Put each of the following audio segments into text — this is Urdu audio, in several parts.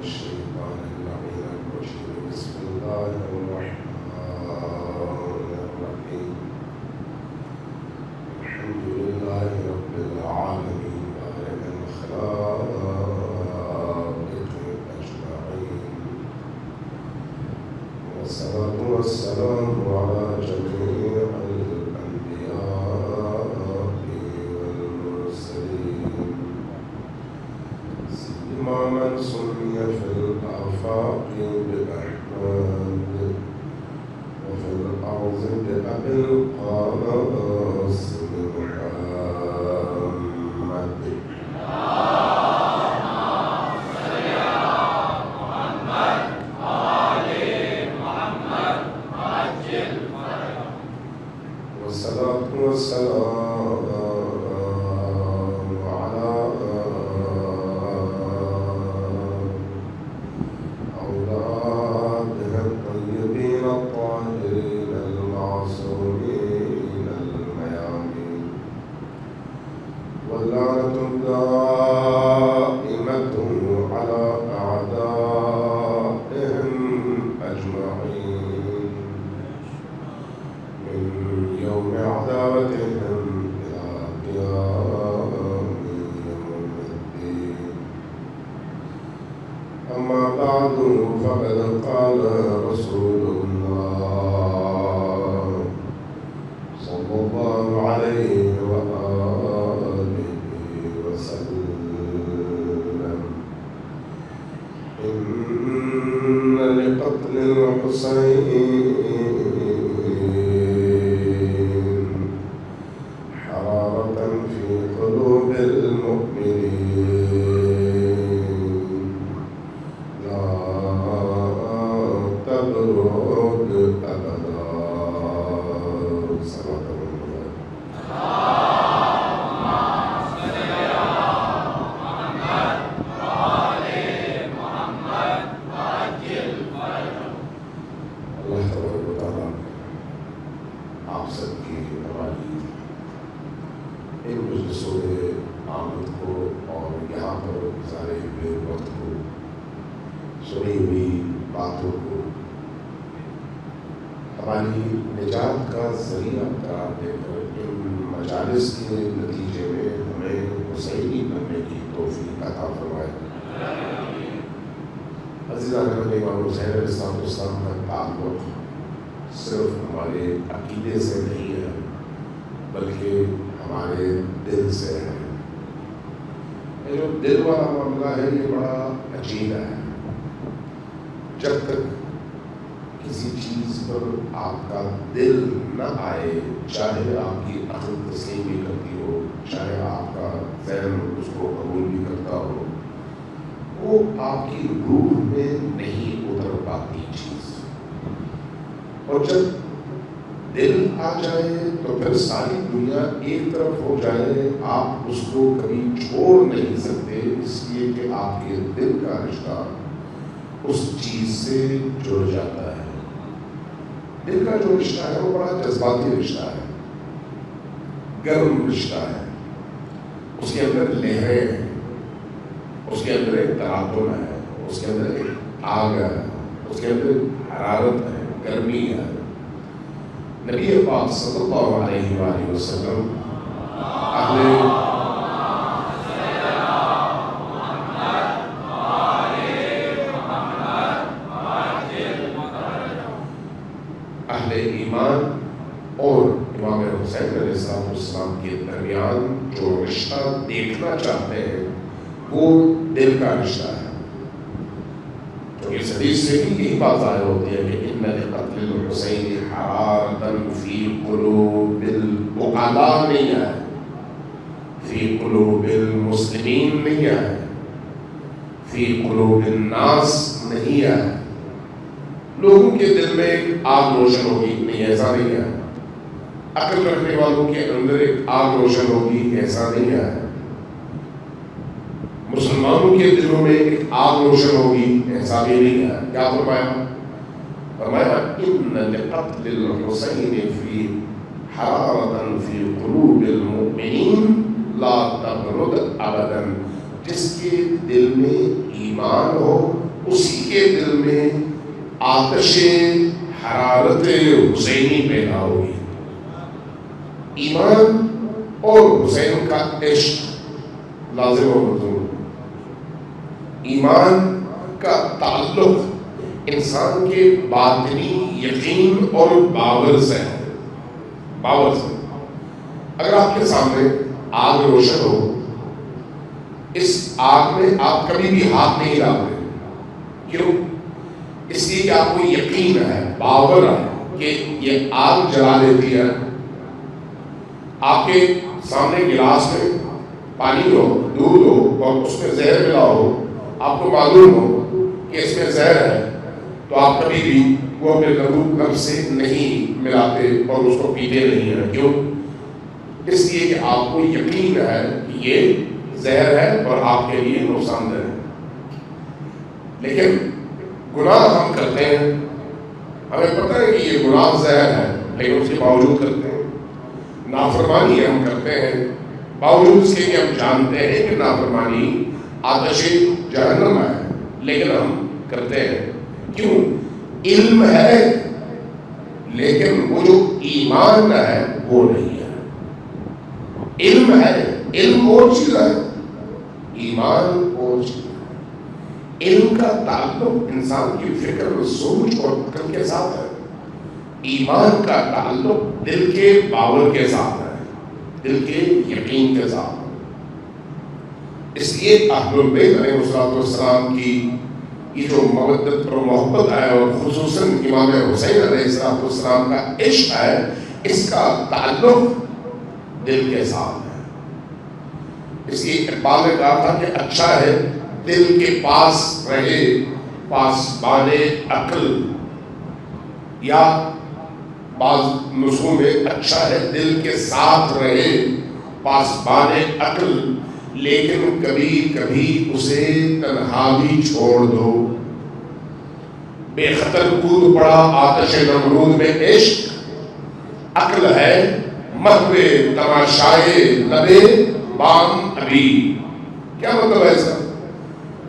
الشيطان اللعين الرجيم بسم الله الرحمن الرحيم الحمد لله رب العالمين بارئ الخلائق أجمعين والصلاة والسلام على جميع الأنبياء والمرسلين سيما من سمي في الآفاق بأحمد وفي الأرض بأبي القاسم محمد والصلاة والسلام على أولادها الطيبين الطاهرين المعصومين الميامين واللعنة الدائمة على أعدائهم أجمعين من يوم عداوتهم إلى قيام يوم الدين أما بعد فقد قال رسول الله صلى الله عليه وآله وسلم إن لقتل الحسين حرارة في قلوب المؤمنين لا تبرد أبدا صلى الله عليه وسلم اللہ تبارک و تعالیٰ آپ سب کی ہماری ان مجلسوں میں آمد کو اور یہاں پر گزارے ہوئے وقت کو سنی ہوئی باتوں کو ہماری نجات کا ذریعہ قرار دے کر ان مجالس کے نتیجے میں ہمیں حسینی بننے کی توفیق عطا فرمائے۔ عزیزان امام حسین علیہ السلام کا تعلق صرف ہمارے عقیدے سے نہیں ہے بلکہ ہمارے دل سے ہے۔ یہ جو دل والا معاملہ ہے یہ بڑا عجیب ہے۔ جب تک کسی چیز پر آپ کا دل نہ آئے، چاہے آپ کی عقل تسلیم بھی کرتی ہو، چاہے آپ کا ذہن اس کو قبول بھی کرتا ہو، وہ آپ کی روح میں نہیں اتر پاتی چیز۔ اور جب دل آ جائے تو پھر ساری دنیا ایک طرف ہو جائے، آپ اس کو کبھی چھوڑ نہیں سکتے، اس لیے کہ آپ کے دل کا رشتہ اس چیز سے جڑ جاتا ہے۔ دل کا جو رشتہ ہے وہ بڑا جذباتی رشتہ ہے، گرم رشتہ ہے، اس کے اندر لہریں ہیں، اس کے اندر ایک تراکم ہے، اس کے اندر ایک آگ ہے، اس کے اندر حرارت ہے، گرمی ہے۔ نبی پاک صلی اللہ علیہ وآلہ وسلم اہل ایمان اور امام حسین علیہ السلام کے درمیان جو رشتہ دیکھنا چاہتے ہیں وہ دل کا رشتہ ہے۔ تو اس حدیث سے بھی یہی بات ظاہر ہوتی ہے کہ ان لقتل الحسین حرارۃ فی قلوب العقلاء نہیں ہے، فی قلوب المسلمین نہیں ہے، فی قلوب الناس نہیں ہے۔ لوگوں کے دل میں ایک آگ روشن ہوگی، نہیں ایسا نہیں ہے۔ عقل رکھنے والوں کے اندر ایک آگ روشن ہوگی، ایسا نہیں ہے۔ مسلمانوں کے دلوں میں ایک آگ روشن ہوگی، ایسا بھی نہیں ہے۔ کیا فرمایا؟ فرمایا ان لقتل الحسین فی حرارۃ فی قلوب المؤمنین لا تبرد ابدا، جس کے دل میں ایمان ہو اسی کے دل میں آتش حرارت حسینی پیدا ہوئی. ایمان اور حسین کا عشق لازم و مطلوب. ایمان کا تعلق انسان کے باطنی یقین اور باور سے ہے. باور سے. اگر آپ کے سامنے آگ روشن ہو، اس آگ میں آپ کبھی بھی ہاتھ نہیں ڈالتے. کیوں؟ اس لیے کہ آپ کو یقین ہے، باور ہے کہ یہ آگ جلا دیتی ہے. آپ کے سامنے گلاس میں پانی ہو، دودھ ہو اور اس میں زہر ملا ہو، آپ کو معلوم ہو کہ اس میں زہر ہے، تو آپ کبھی بھی وہ اپنے لب سے نہیں ملاتے اور اس کو پیتے نہیں ہیں. کیوں؟ اس لیے کہ آپ کو یقین ہے کہ یہ زہر ہے اور آپ کے لیے نقصان دہ ہے. لیکن گناہ ہم کرتے ہیں، ہمیں پتہ ہے کہ یہ گناہ زہر ہے، لیکن اس کے باوجود کرتے ہیں. نافرمانی ہم کرتے ہیں باوجود اس کے کہ ہم جانتے ہیں کہ نافرمانی آتش جہنم ہے، لیکن ہم کرتے ہیں. کیوں؟ علم ہے، لیکن وہ جو ایمان ہے وہ نہیں ہے. علم ہے، علم اور چیز ہے، ایمان اور چیز ہے. علم کا تعلق انسان کی فکر، سوچ اور عقل کے ساتھ ہے. ایمان کا تعلق دل کے باور کے ساتھ ہے، دل کے یقین کے ساتھ ہے. اس لیے اہل البیت علیہ السلام کی یہ جو مودت اور محبت ہے، اور خصوصاً امام حسین علیہ السلام کا عشق ہے، اس کا تعلق دل کے ساتھ ہے. اس لیے اقبال نے کہا تھا کہ اچھا ہے دل کے پاس رہے پاسبان عقل، یا بعض نسخوں میں اچھا ہے دل کے ساتھ رہے پاسبان عقل، لیکن کبھی کبھی اسے تنہا بھی چھوڑ دو. بے خطر کود پڑا آتش نمرود میں عشق، عقل ہے محو تماشائے لبے بام ابھی. کیا مطلب ہے سر؟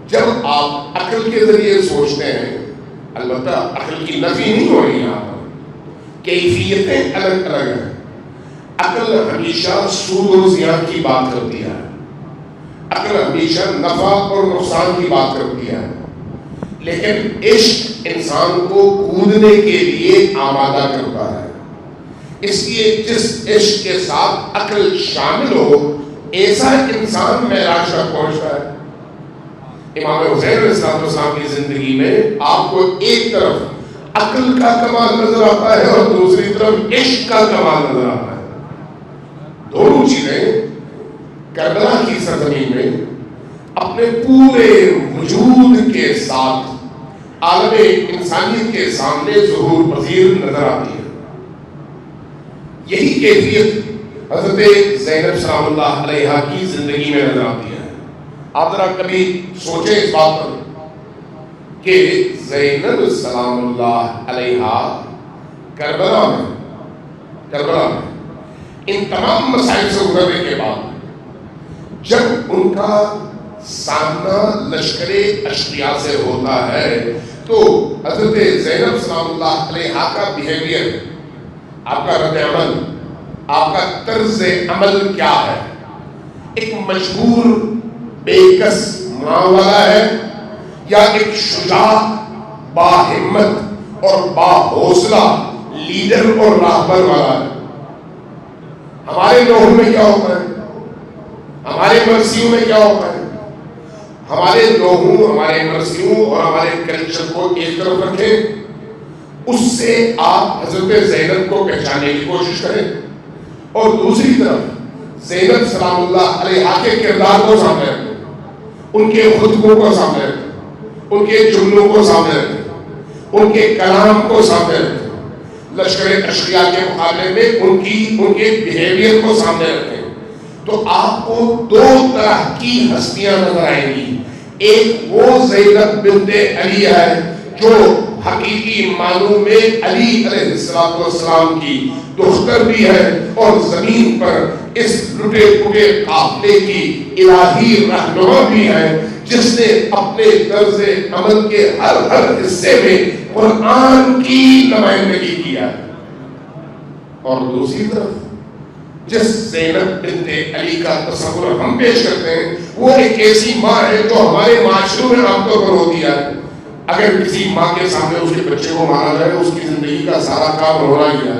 جب آپ عقل کے ذریعے سوچتے ہیں، البتہ عقل کی نفی نہیں ہو رہی یہاں پر، کیفیتیں الگ الگ ہیں. عقل ہمیشہ سود و زیان کی بات کرتی ہے، عقل ہمیشہ نفع اور نقصان کی بات کرتی ہے، لیکن عشق انسان کو کودنے کے لیے آمادہ کرتا ہے. اس لیے جس عشق کے ساتھ عقل شامل ہو، ایسا انسان معراج تک پہنچتا ہے. امام حسین علیہ السلام کی زندگی میں آپ کو ایک طرف عقل کا کمال نظر آتا ہے اور دوسری طرف عشق کا کمال نظر آتا ہے. دونوں چیزیں کربلا کی سرزمین میں اپنے پورے وجود کے ساتھ عالم انسانیت کے سامنے ظہور پذیر نظر آتی ہے. یہی کیفیت حضرت زینب سلام اللہ علیہا کی زندگی میں نظر آتی ہے. آپ ذرا کبھی سوچیں اس بات پر کہ زینب سلام اللہ علیہا کربلا میں ان تمام مسائل سے گزرنے کے بعد جب ان کا سامنا لشکر اشقیاء سے ہوتا ہے، تو حضرت زینب سلام اللہ علیہا کا بیہیویئر، آپ کا رد عمل، آپ کا طرز عمل کیا ہے؟ ایک مجبور بے کس ماں والا ہے، یا ایک شجاع با ہمت اور با حوصلہ لیڈر اور راہبر والا ہے؟ ہمارے لوگوں میں کیا ہوتا ہے؟ ہمارے مرثیوں میں کیا ہوتا ہے؟ ہمارے لوگوں، ہمارے مرثیوں اور ہمارے کلچر کو ایک طرف رکھیں، اس سے آپ حضرت زینب کو پہچاننے کی کوشش کریں، اور دوسری طرف زینب سلام اللہ علیہا کے کردار کو سامنے رکھیں، ان کے خطبوں کو سامنے رکھیں، ان کے جملوں کو سامنے رکھیں، ان کے کلام کو سامنے رکھیں، لشکر اشقیاء کے مقابلے میں ان کے بیہیویئر کو سامنے رکھیں، تو آپ کو دو طرح کی ہستیاں نظر آئیں گی. ایک وہ زینب بنت علی ہے جو حقیقی معنوں میں علی علیہ السلام کی دختر بھی ہے، اور زمین پر اس لٹے پٹے قافلے کی الہی رہنما بھی ہے، جس نے اپنے طرز عمل کے ہر حصے میں قرآن کی نمائندگی کیا ہے. اور دوسری طرف جس زینب بنت علی کا تصور ہم پیش کرتے ہیں وہ ایک ایسی ماں ہے جو ہمارے معاشروں میں عام طور پر ہوتی ہے. اگر کسی ماں کے سامنے اس کے بچے کو مارا جائے اس کی زندگی کا سارا کام ہونا ہی ہے.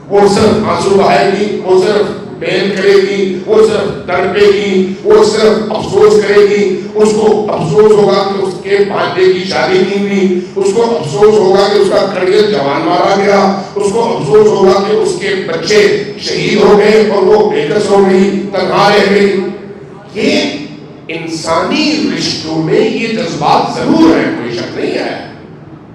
وہ صرف آنسو بہائے گی, وہ صرف بیل کرے گی, وہ صرف تڑپے گی, وہ صرف افسوس کرے گی. اس کو افسوس ہوگا کہ اس کے بھانجے کی شادی نہیں ہوئی, اس کو افسوس ہوگا کہ اس کا کڑیل جوان مارا گیا, اس کو افسوس ہوگا کہ اس کے بچے شہید ہو گئے اور وہ بے کس ہو گئی, تنہا رہ گئی. یہ انسانی رشتوں میں یہ جذبات ضرور ہیں, کوئی شک نہیں ہے,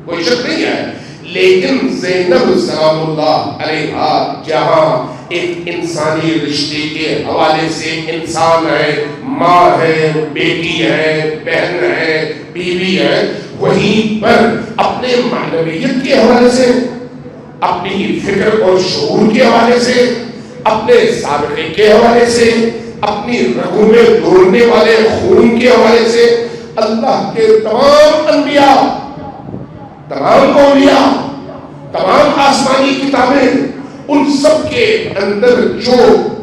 کوئی شک نہیں ہے. لیکن زینب سلام اللہ علیہا جہاں ایک انسانی رشتے کے حوالے سے انسان ہے, ماں ہے, بیٹی ہے, بہن ہے, بیوی ہے, وہیں پر اپنے معنویت کے حوالے سے, اپنی فکر اور شعور کے حوالے سے, اپنے سابقے کے حوالے سے, اپنی رگوں میں دوڑنے والے خون کے حوالے سے اللہ کے تمام انبیاء, تمام اولیاء, تمام آسمانی کتابیں, ان سب کے اندر جو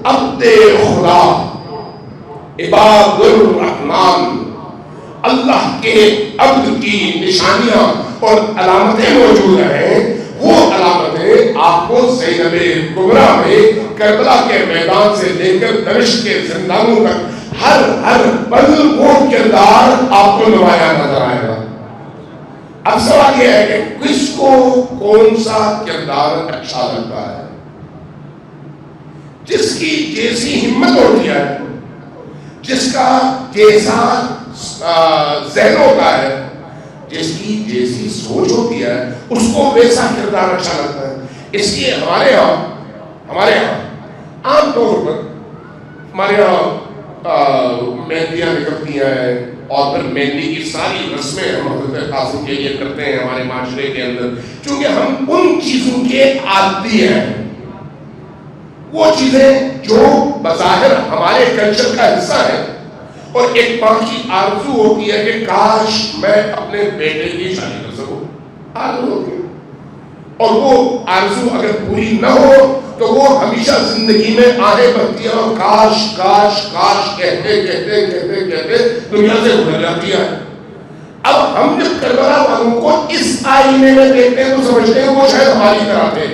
عبد خدا, عباد الرحمن, اللہ کے عبد کی نشانیاں اور علامتیں موجود ہیں, وہ علامتیں آپ کو زینب کبریٰ میں کربلا کے میدان سے لے کر دمشق کے زندانوں تک ہر پل وہ کردار آپ کو نمایاں نظر آئے گا. اب سوال یہ ہے کہ کس کو کون سا کردار اچھا لگتا ہے؟ جس کی جیسی ہمت ہوتی ہے, جس کا جیسا ذہن ہوتا ہے, جس کی جیسی سوچ ہوتی ہے, اس کو ویسا کردار اچھا لگتا ہے. اس لیے ہمارے ہاں عام طور پر ہمارے ہاں مہندیاں نکلتی ہیں اور پھر مہندی کی ساری رسمیں ہم حضرت قاسم کے لیے کرتے ہیں ہمارے معاشرے کے اندر, چونکہ ہم ان چیزوں کے عادی ہیں. وہ چیزیں جو بظاہر ہمارے کلچر کا حصہ ہے, اور ایک ماں کی آرزو ہوتی ہے کہ کاش میں اپنے بیٹے کی شادی کر سکوں, آرزو ہوتی ہے. اور وہ آرزو اگر پوری نہ ہو تو وہ ہمیشہ زندگی میں آنے بڑھتی ہے اور کاش کاش کاش کہتے کہتے کہتے کہتے دنیا سے گزر جاتی ہے. اب ہم جب کربلا والوں کو اس آئینے میں دیکھتے ہیں تو سمجھتے ہیں وہ شاید ہماری طرح تھے,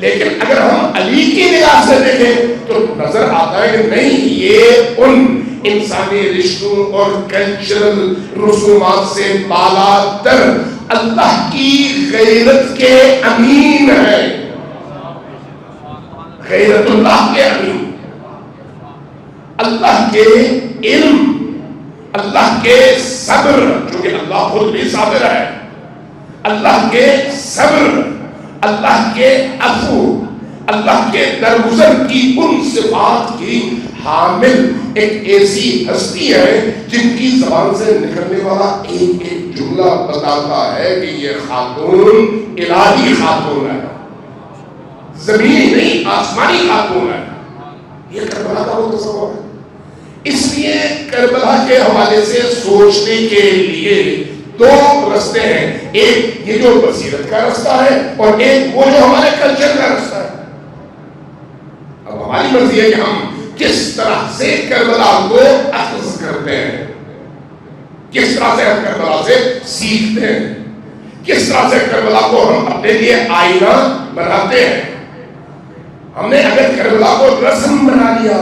لیکن اگر ہم علی کی نگاہ سے دیکھیں تو نظر آتا ہے کہ نہیں, یہ ان انسانی رشتوں اور کلچرل رسومات سے بالا تر اللہ کی غیرت کے امین ہے, غیرت اللہ کے امین, اللہ کے علم, اللہ کے صبر, چونکہ اللہ خود بھی صابر ہے, اللہ کے صبر, اللہ کے عفو, اللہ کے درگزر کی ان صفات کی حامل ایک ایسی ہستی ہے جن کی زبان سے نکلنے والا ایک ایک جملہ بتاتا ہے کہ یہ خاتون الہی خاتون ہے, زمینی نہیں آسمانی خاتون ہے. یہ کربلا کا وہ تصور ہے. اس لیے کربلا کے حوالے سے سوچنے کے لیے دو رستے ہیں, ایک یہ جو بصیرت کا رستہ ہے اور ایک وہ جو ہمارے کلچر کا رستہ ہے. اب ہماری مرضی ہے کہ ہم کس طرح سے کربلا کو اخذ کرتے ہیں, کس طرح سے ہم کربلا سے سیکھتے ہیں, کس طرح سے کربلا کو ہم اپنے لیے آئینہ بناتے ہیں. ہم نے اگر کربلا کو رسم بنا لیا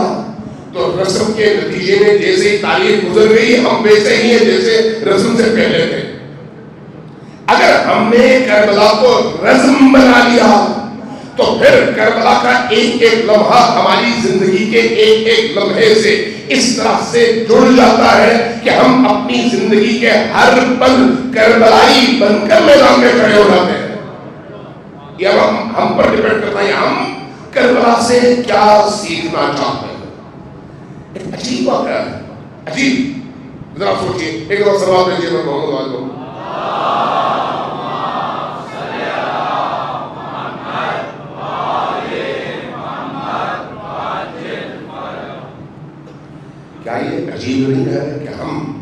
تو رسم کے نتیجے میں جیسے ہی تاریخ گزر گئی ہم ویسے ہی ہیں جیسے رسم سے پہلے تھے. اگر ہم نے کربلا کو رسم بنا لیا تو پھر کربلا کا ایک ایک لمحہ ہماری زندگی کے ایک ایک لمحے سے اس طرح سے جڑ جاتا ہے کہ ہم اپنی زندگی کے ہر پل کربلائی بن کر میدان میں کھڑے ہو جاتے ہیں. یہ ہم پر ڈیپینڈ کرتا ہے ہم کربلا سے کیا سیکھنا چاہتے ہیں. ایک عجیب بات ہے, عجیب, ذرا سوچیے, ایک بار سوال بھیجیے میں محمد والے کو. کیا یہ عجیب نہیں ہے کہ ہم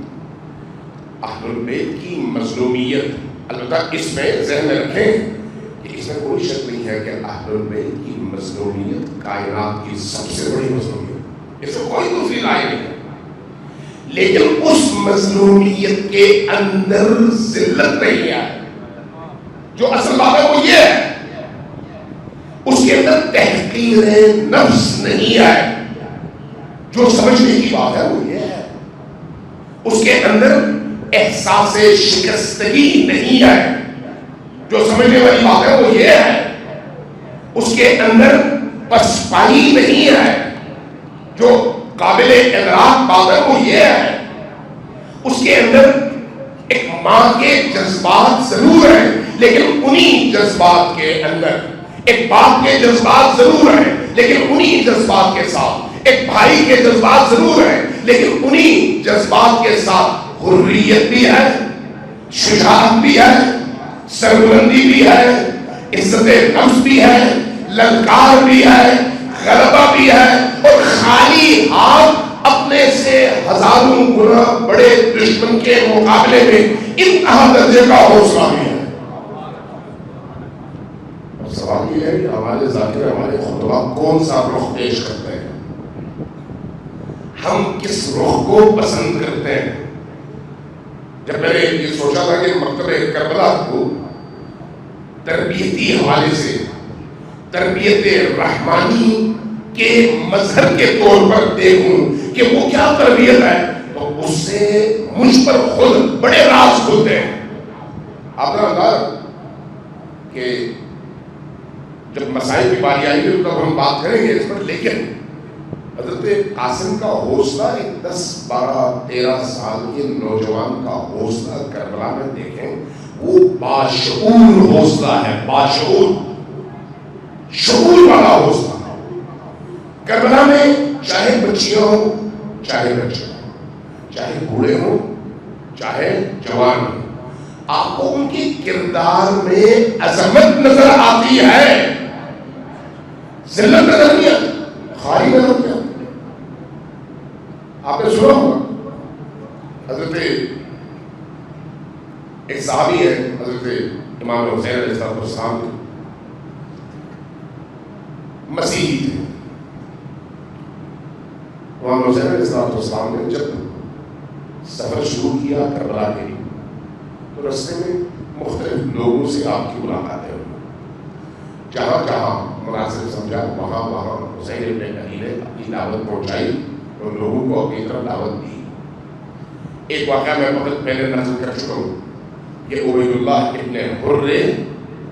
اہل البیت کی مظلومیت، البتہ اس میں ذہن میں رکھیں کہ اس میں کوئی شک نہیں ہے کہ اہل البیت کی مظلومیت کائنات کی سب سے بڑی مظلومیت، اس میں کوئی دوسری رائے نہیں ہے، لیکن اس مظلومیت کے اندر ذلت نہیں ہے. جو اصل بات ہے وہ یہ ہے، اس کے اندر تحقیر نفس نہیں ہے. جو سمجھنے کی بات ہے وہ یہ ہے، اس کے اندر احساس شکستگی نہیں ہے. جو سمجھنے والی بات ہے وہ یہ ہے، اس کے اندر پسپائی نہیں ہے. جو قابل ادراک بات ہے وہ یہ ہے، اس کے اندر ایک ماں کے جذبات ضرور ہیں، لیکن انہی جذبات کے اندر ایک باپ کے جذبات ضرور ہیں، لیکن انہی جذبات کے ساتھ ایک بھائی کے جذبات ضرور ہیں، لیکن انہی جذبات کے ساتھ حریت بھی ہے، شجاعت بھی ہے، سربلندی بھی ہے، عزت نفس بھی ہے، للکار بھی ہے، غلبہ بھی ہے، اور خالی ہاتھ اپنے سے ہزاروں گنا بڑے دشمن کے مقابلے میں انتہا درجے کا حوصلہ بھی ہے. سوال یہ ہے کہ ہمارے ذاکر ہمارے خطبہ کون سا رخ پیش کرتے ہیں، ہم کس رخ کو پسند کرتے ہیں. جب میں نے یہ سوچا تھا کہ مکتبہ کربلا کو تربیتی حوالے سے تربیت رحمانی کے مظہر کے طور پر دیکھوں کہ وہ کیا تربیت ہے، تو اس سے مجھ پر خود بڑے راز کھلتے ہیں. آپ نے کہا کہ جب مسائل کی باری آئی گی تب ہم بات کریں گے اس پر، لیکن حضرت قاسم کا حوصلہ ایک 10-12-13 سال کے نوجوان کا حوصلہ کربلا میں دیکھیں، وہ باشعور حوصلہ ہے، باشعور شعور والا حوصلہ. کربلا میں چاہے بچیاں ہوں چاہے بچے ہوں، چاہے بوڑھے ہوں چاہے جوان ہوں، آپ کو ان کے کردار میں عظمت نظر آتی ہے، ذلت نظر نہیں آتی، خالی نظر نہیں آتی. آپ نے سنا ہوگا حضرت ایک صحابی ہے، حضرت امام حسین علیہ السلام مسیحی تھے. امام حسین علیہ السلام نے جب سفر شروع کیا کربلا کے لیے تو رستے میں مختلف لوگوں سے آپ کی ملاقاتیں ہوئی. جہاں جہاں مناسب سمجھا وہاں وہاں حسین ابن علی نے اپنی دعوت پہنچائی اور لوگوں کو اپنی طرف دعوت دی. ایک واقعہ میں وقت پہلے نقل کر چکا ہوں کہ عبید اللہ ابن حر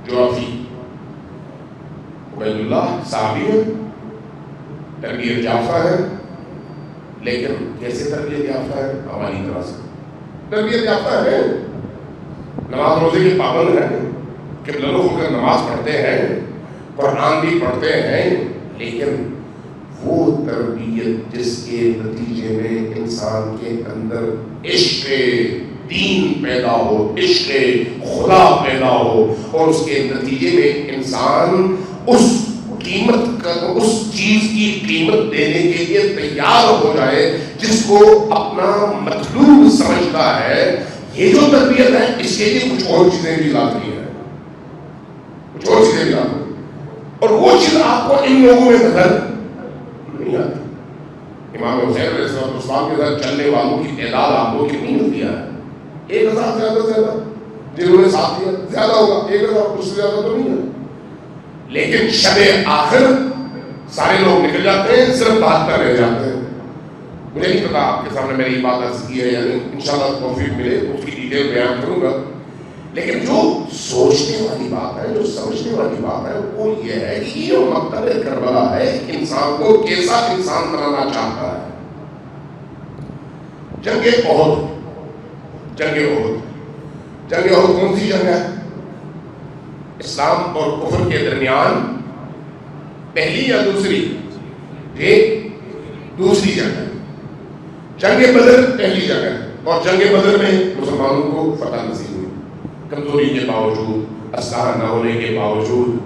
جعفی، عبید اللہ صحابی ہے، تربیت یافتہ ہے، لیکن کیسے تربیت یافتہ ہے؟ ہماری طرح سے تربیت یافتہ ہے، نماز روزے کے پابند ہیں، قبلہ رخ ہو کر نماز پڑھتے ہیں، قرآن بھی پڑھتے ہیں، لیکن وہ تربیت جس کے نتیجے میں انسان کے اندر عشق دین پیدا ہو، عشق خدا پیدا ہو، اور اس کے نتیجے میں انسان اس قیمت کا، اس چیز کی قیمت دینے کے لیے تیار ہو جائے جس کو اپنا مطلوب سمجھتا ہے. یہ جو تربیت ہے اس کے لیے کچھ اور چیزیں بھی لازمی ہیں، کچھ اور چیزیں بھی لازمی، اور وہ چیز آپ کو ان لوگوں میں نظر نہیں آتی. امام حسین علیہ السلام کے ساتھ چلنے والوں کی تعداد آپ کو کتنی ملتی ہے؟ 1000 زیادہ سے زیادہ، جنہوں نے ساتھ دیا زیادہ ہوگا، 1000 اس سے زیادہ تو نہیں ہے. لیکن شب آخر سارے لوگ نکل جاتے ہیں، صرف 72 رہ جاتے ہیں. مجھے نہیں پتا آپ کے سامنے میں نے یہ بات عرض کی ہے یا نہیں، انشاءاللہ توفیق ملے اس کی ڈیٹیل بیان کروں گا. لیکن جو سوچنے والی بات ہے، جو سمجھنے والی بات ہے وہ یہ ہے کہ یہ مکتبہ کربلا ہے، انسان کو کیسا انسان بنانا چاہتا ہے. جنگ احد، جنگ احد، جنگ احد کون سی جنگ ہے؟ اسلام اور کفر کے درمیان پہلی یا دوسری؟ ایک دوسری جنگ ہے. جنگ بدر پہلی جنگ ہے، اور جنگ بدر میں مسلمانوں کو فتح نصیب ہوئی. کمزوری کے باوجود، اسلحہ نہ ہونے کے باوجود،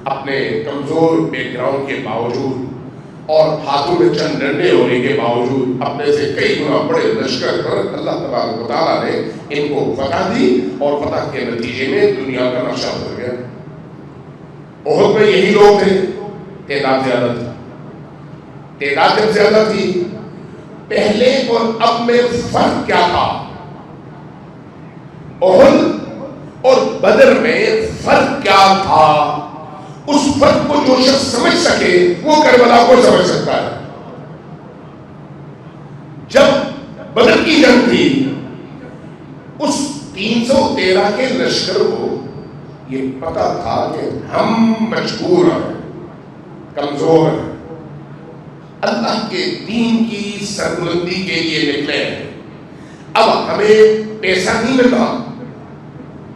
اپنے کمزور بیک گراؤنڈ کے باوجود اور ہاتھوں میں چند ڈنڈے ہونے کے باوجود اپنے سے کئی گنا بڑے لشکر پر اللہ تبارک و تعالیٰ نے ان کو فتح دی، اور فتح کے نتیجے میں دنیا کا نقشہ بدل گیا۔ احد میں یہی لوگ تھے، تعداد زیادہ تھی۔ تعداد جب زیادہ تھی، پہلے اور اب میں فرق کیا تھا؟ احد اور بدر میں فرق کیا تھا؟ اس فرق کو جو شخص سمجھ سکے وہ کربلا کو سمجھ سکتا ہے۔ جب بدر کی جنگ تھی، اس 313 کے لشکر کو یہ پتا تھا کہ ہم مجبور ہیں، کمزور ہیں، اللہ کے دین کی سربلندی کے لیے نکلے ہیں۔ اب ہمیں پیسہ نہیں مل رہا،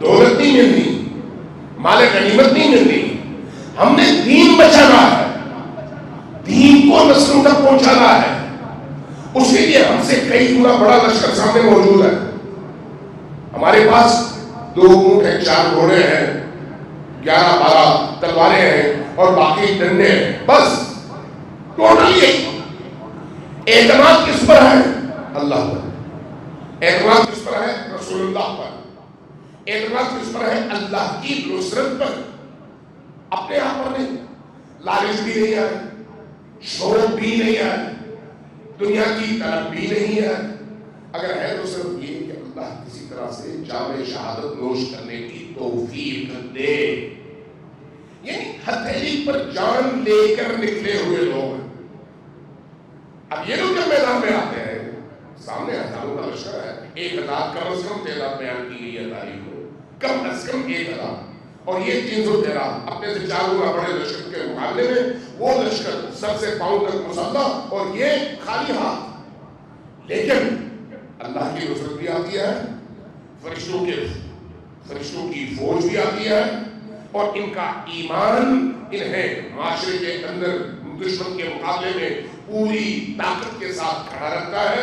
دولت نہیں مل رہی، مال غنیمت نہیں مل رہی، ہم نے دین بچانا ہے، دین کو نسلوں تک پہنچانا ہے۔ اس کے لیے ہم سے کئی گنا بڑا لشکر سامنے موجود ہے۔ ہمارے پاس 2 اونٹ ہیں، 4 گھوڑے ہیں، 11-12 تلواریں ہیں اور باقی ڈنڈے ہیں، بس ٹوٹلی اعتماد کس پر ہے؟ اللہ پر۔ اعتماد کس پر ہے؟ رسول اللہ پر۔ اعتماد کس پر ہے؟ اللہ کی نصرت پر، اپنے آپ پر نہیں۔ لالچ بھی نہیں ہے، شوق بھی نہیں ہے، دنیا کی طلب بھی نہیں ہے، اگر ہے تو صرف یہ کہ اللہ کسی طرح سے جام شہادت نوش کرنے کی توفیق دے۔ یعنی ہتھیلی پر جان لے کر نکلے ہوئے لوگ ہیں۔ اب یہ لوگ جب میدان میں آتے ہیں، سامنے ہزاروں کا لشکر ہے، 1000 کم از کم تعداد بیان کی گئی ہے تاریخ میں، کم از کم 1000، اور یہ 313 اپنے سے 4 گنا بڑے لشکر کے مقابلے میں وہ لشکر سب سے پاؤں تک مسلح اور یہ خالی ہاتھ۔ لیکن اللہ کی نصرت بھی آتی ہے، فرشتوں کی فوج بھی آتی ہے، اور ان کا ایمان انہیں معاشرے کے اندر دشمن کے مقابلے میں پوری طاقت کے ساتھ کھڑا رکھتا ہے،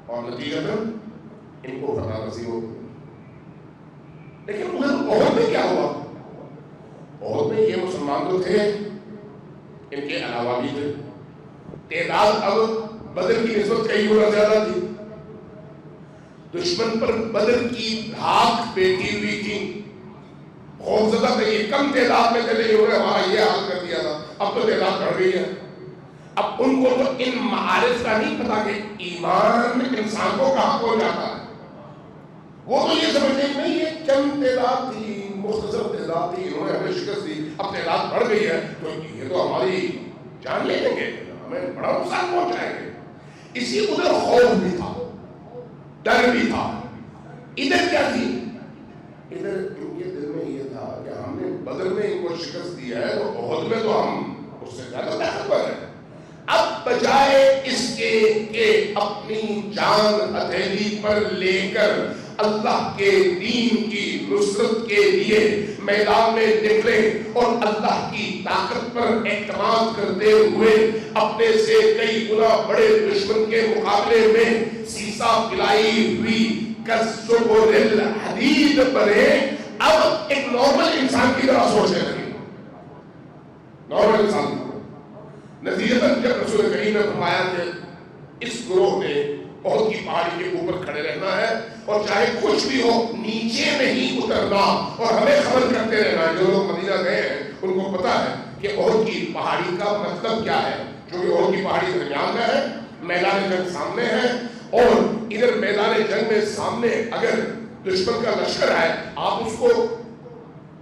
اور نتیجتاً ان کو فتح نصیب ہوتی ہے۔ لیکن ادھر احد میں کیا ہوا؟ احد میں یہ مسلمان تو تھے، ان کے علاوہ بھی تھے، تعداد اب بدر کی نسبت کئی گنا زیادہ تھی۔ دشمن پر بدر کی دھاک بیٹھی ہوئی تھی، خوفزدہ تھے، یہ کم تعداد میں تھے لیکن انہوں نے ہمارا یہ حال کر دیا تھا، اب تو تعداد بڑھ گئی ہے۔ اب ان کو تو ان معارف کا نہیں پتا کہ ایمان انسان کو کہاں پہنچ جاتا ہے۔ وہ تو یہ سمجھتے ہیں نہیں، یہ چند تعداد تھی، مختصر تعداد تھی، انہوں نے ہمیں شکست دی، اب تعداد بڑھ گئی ہے تو یہ تو ہماری جان لے لیں گے، ہمیں بڑا نقصان پہنچائیں گے۔ اسی ادھر خوف بھی تھا، ڈر بھی تھا۔ ادھر کیا تھی؟ ادھر ان کے دل میں یہ تھا کہ ہم نے بدر میں ان کو شکست دی ہے تو احد میں تو ہم اس سے زیادہ طاقتور ہیں۔ اب بجائے اس کے کہ اپنی جان ہتھیلی پر لے کر اللہ کے دین کی نصرت کے لیے میدان میں نکلے اور اللہ کی طاقت پر اعتماد کرتے ہوئے اپنے سے کئی گنا بڑے دشمن کے مقابلے میں سیسا پلائی ہوئی کالزبر الحدید بنے، اب ایک نارمل انسان کی طرح سوچنے لگے، نارمل انسان۔ نتیجتاً جب رسول کریم نے فرمایا کہ اس گروہ نے احد کی پہاڑی کے اوپر کھڑے رہنا ہے اور چاہے کچھ بھی ہو نیچے نہیں اترنا اور ہمیں خبر کرتے رہنا ہے۔ جو لوگ مدینہ گئے ہیں ان کو پتا ہے کہ احد کی پہاڑی کا مطلب کیا ہے، کیونکہ احد کی پہاڑی درمیان میں ہے، میدان جنگ سامنے ہے، اور ادھر میدان جنگ میں سامنے اگر دشمن کا لشکر ہے آپ اس کو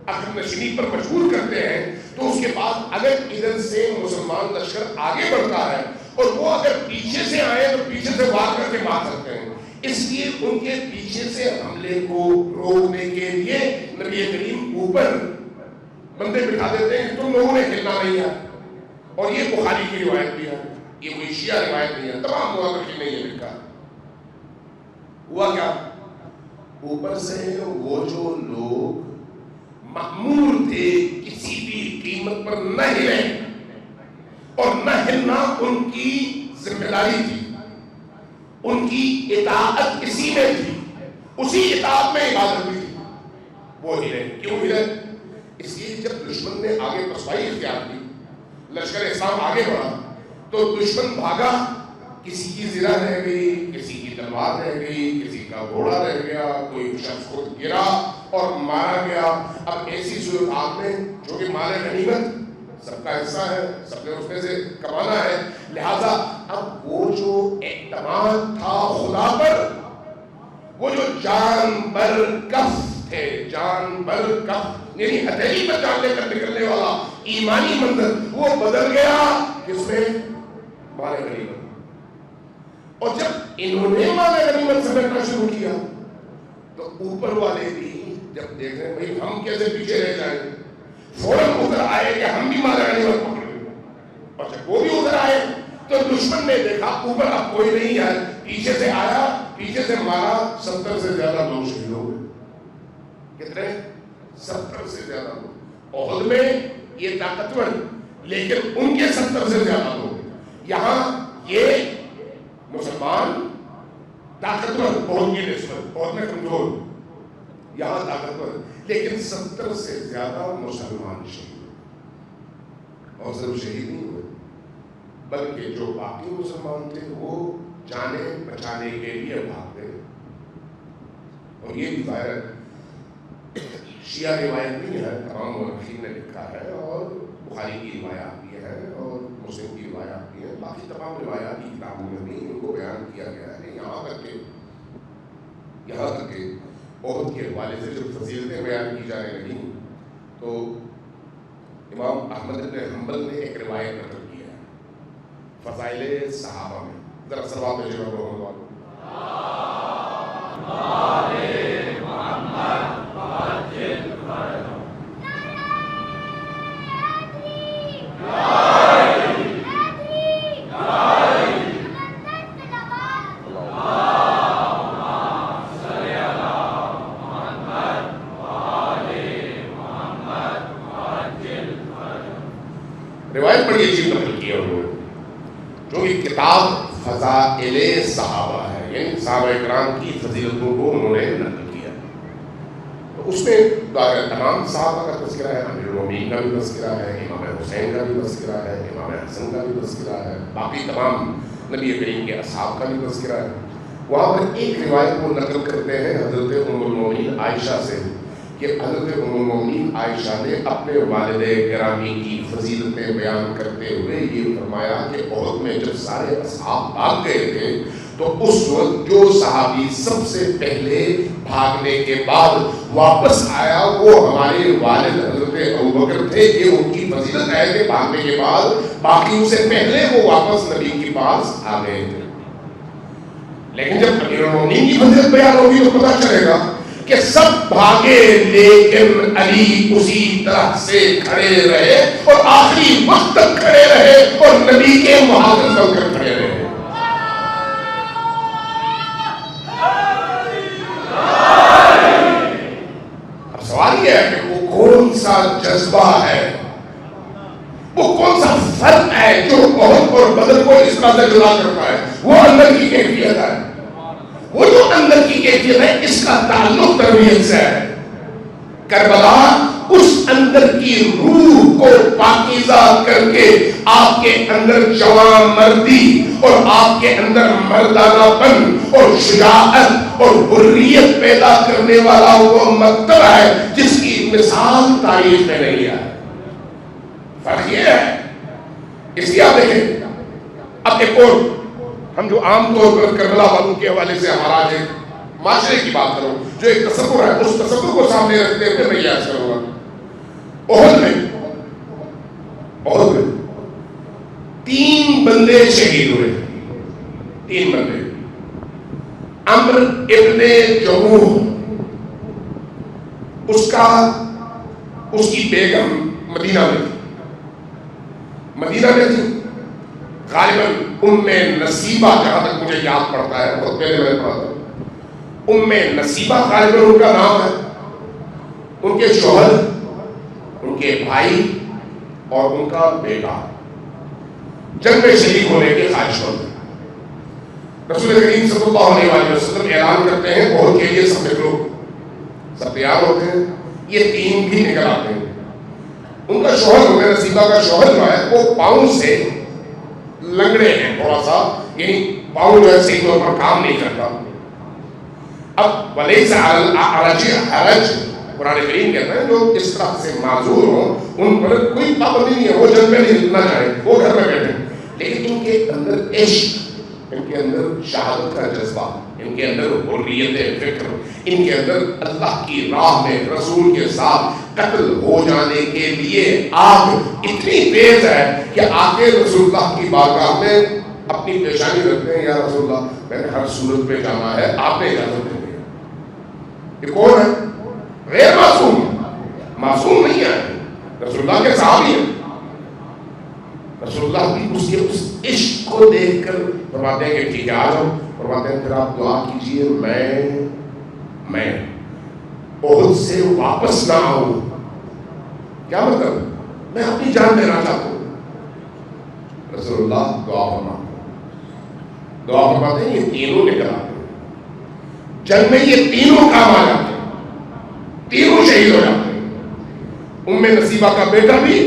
عقب نشینی پر مجبور کرتے ہیں، تو اس کے بعد اگر ادھر سے مسلمان لشکر آگے بڑھتا ہے اور وہ اگر پیچھے سے آئے تو پیچھے سے وار کر کے مار سکتے ہیں۔ اس لیے ان کے پیچھے سے حملے کو روکنے کے لیے نبی کریم اوپر بندے بٹھا دیتے ہیں، تم لوگوں نے ہلنا نہیں ہے۔ اور یہ بخاری کی روایت بھی ہے، یہ کوئی شیعہ روایت نہیں ہے، تمام مؤرخین نے یہ لکھا۔ ہوا کیا؟ اوپر سے وہ جو لوگ مأمور تھے کسی بھی قیمت پر نہ ہلیں، اور نہ ہلنا ان کی ذمہ داری تھی، ان کی اطاعت اسی میں تھی، اسی اطاعت میں عبادت بھی تھی، وہ ہلے۔ کیوں ہلے؟ اس لیے جب دشمن نے آگے پسپائی اختیار کی، لشکر اسلام آگے بڑھا، تو دشمن بھاگا، کسی کی زرہ رہ گئی، کسی کی تلوار رہ گئی، کسی کا گھوڑا رہ گیا، کوئی شخص خود گرا اور مارا گیا۔ اب ایسی صورتحال میں چونکہ مال غنیمت سب کا حصہ ہے، سب نے اس میں سے کمانا ہے، لہذا اب وہ جو اعتماد تھا خدا پر، وہ جو جان بر کف تھے، جان بر کف یعنی ہتھیلی پر جان لے کر نکلنے والا ایمانی منظر، وہ بدل گیا کس میں؟ مال غنیمت۔ اور جب انہوں نے مال غنیمت سمیٹنا شروع کیا تو اوپر والے بھی جب دیکھ رہے ہیں بھائی ہم کیسے پیچھے رہ جائیں، فوراً ادھر آئے کہ ہم بھی مال غنیمت پکڑ لیں۔ اور جب وہ بھی ادھر آئے تو دشمن نے دیکھا اوپر اب کوئی نہیں ہے، پیچھے سے آیا، پیچھے سے مارا، 70 سے زیادہ لوگ شہید ہو گئے۔ کتنے؟ 70 سے زیادہ لوگ۔ احد میں یہ طاقتور لیکن ان کے 70 سے زیادہ لوگ، یہاں یہ مسلمان طاقتور بہت کی نسبت، بہت میں کمزور، یہاں طاقتور لیکن 70 سے زیادہ مسلمان شہید ہوئے۔ اور صرف شہید نہیں ہوئے بلکہ جو باقی مسلمان تھے وہ جانیں بچانے کے لیے بھاگ گئے۔ اور یہ بھی ظاہر شیعہ روایت نہیں ہے، تمام مورخین نے لکھا ہے، اور بخاری کی روایات بھی ہے اور مسلم کی روایات بھی ہے، باقی تمام روایات کی کتابوں میں بھی ان کو بیان کیا گیا ہے۔ یہاں تک کہ احد کے حوالے سے جب فضیلتیں بیان کی جانے لگیں تو امام احمد بن حنبل نے ایک روایت نقل کیا ہے فضائل صحابہ میں، ذرا سلوات بھیجو محمد والو۔ روایت بڑی عجیب نقل کی ہے انہوں نے، جو کہ کتاب فضائل صحابہ ہے، یعنی صحابہ اکرام کی فضیلتوں کو انہوں نے نقل کیا۔ تو اس میں تمام صحابہ کا تذکرہ ہے، امیر المومنین کا بھی تذکرہ ہے، امام حسین کا بھی تذکرہ ہے، امام حسن کا بھی تذکرہ ہے، باقی تمام نبی کریم کے اصحاب کا بھی تذکرہ ہے۔ وہاں پر ایک روایت وہ نقل کرتے ہیں حضرت ام المومنین عائشہ سے کہ حضرت ام المومنین عائشہ نے اپنے والد گرامی کی فضیلتیں بیان کرتے ہوئے یہ فرمایا کہ احد میں جب سارے اصحاب بھاگ گئے تھے تو اس وقت جو صحابی سب سے پہلے بھاگنے کے بعد واپس آیا وہ ہمارے والد حضرت ابوبکر تھے، کہ ان کی فضیلت ہے کہ بھاگنے کے بعد باقیوں سے پہلے وہ واپس نبی کے پاس آ گئے تھے۔ لیکن جب امیر المومنین کی فضیلت بیان ہوگی تو پتہ چلے گا کہ سب بھاگے لیکن علی اسی طرح سے کھڑے رہے اور آخری وقت تک کھڑے رہے اور نبی کے محافظ بن کر کھڑے رہے۔ اب سوال یہ ہے کہ وہ کون سا جذبہ ہے، وہ کون سا فرق ہے جو احد اور بدر کو اس طرح سے جدا کرتا ہے؟ وہ اندر کی کیفیت ہے، وہ جو اندر کی کیفیت ہے اس کا تعلق تربیت سے ہے۔ کربلا اس اندر کی روح کو پاکیزہ کر کے آپ کے اندر جوان مردی اور آپ کے اندر مردانہ پن اور شجاعت اور حریت پیدا کرنے والا وہ مکتب ہے جس کی مثال تاریخ میں نہیں ہے۔ فرق یہ ہے، اس لیے آپ دیکھیں اب ایک اور ہم جو عام طور پر کربلا والوں کے حوالے سے ہمارا ایک معاشرے کی بات کروں جو ایک تصور ہے، اس تصور کو سامنے رکھتے ہوئے میں یہ عرض کروں گا، احد میں 3 بندے شہید ہوئے، 3 بندے۔ عمرو ابن جموح، اس کی بیگم مدینہ میں تھی، غالباً ام نصیبہ، جہاں تک مجھے یاد پڑتا ہے، بہت پہلے میں نے پڑھا تھا، ام نصیبہ غالباً ان کا نام ہے۔ ان کے شوہر، ان کے بھائی اور ان کا بیٹا جنگ میں شریک ہونے کے خواہشمند ہیں۔ رسول کریم صلی اللہ علیہ وسلم اعلان کرتے ہیں احد کے لیے سب نکلو، سب تیار ہوتے ہیں، یہ 3 بھی نکل آتے ہیں۔ ان کا شوہر، ام نصیبہ کا شوہر جو ہے وہ پاؤں سے لنگڑے ہیں تھوڑا سا، یعنی پاؤں جو ہے صحیح طور پر کام نہیں کرتا. اب ولیس علی الاعرج حرج، قرآن کریم کہتا ہے جو اس طرح سے معذور ہوں ان پر کوئی پابندی نہیں ہے، وہ جنگ میں نہیں نہ جائیں، وہ گھر میں بیٹھیں. لیکن ان کے اندر عشق، ان کے اندر شہادت کا جذبہ، ان کے اندر حریت فکر، ان کے اندر اللہ کی راہ میں رسول کے ساتھ قتل ہو جانے کے لیے آگ اتنی تیز ہے کہ آگے رسول اللہ کی بارگاہ میں اپنی پیشانی رکھتے ہیں، یا رسول اللہ میں نے ہر صورت پہ جانا ہے، آپ نے اجازت دے دیا. یہ کون ہے؟ غیر معصوم، معصوم نہیں ہے، رسول اللہ کے صحابی ہیں. رسول اللہ بھی اس کے اس عشق کو دیکھ کر فرماتے ہیں کہ ٹھیک ہے آ جاؤ. فرماتے ہیں پھر آپ دعا کیجئے میں احد سے واپس نہ آؤں. کیا مطلب؟ میں اپنی جان دینا چاہتا ہوں. رسول اللہ دعا فرماتے ہیں، یہ تینوں نکل آتے ہیں جنگ میں، یہ تینوں کام آ جاتے ہیں، تینوں شہید ہو جاتے ہیں. ام نصیبہ کا بیٹا بھی،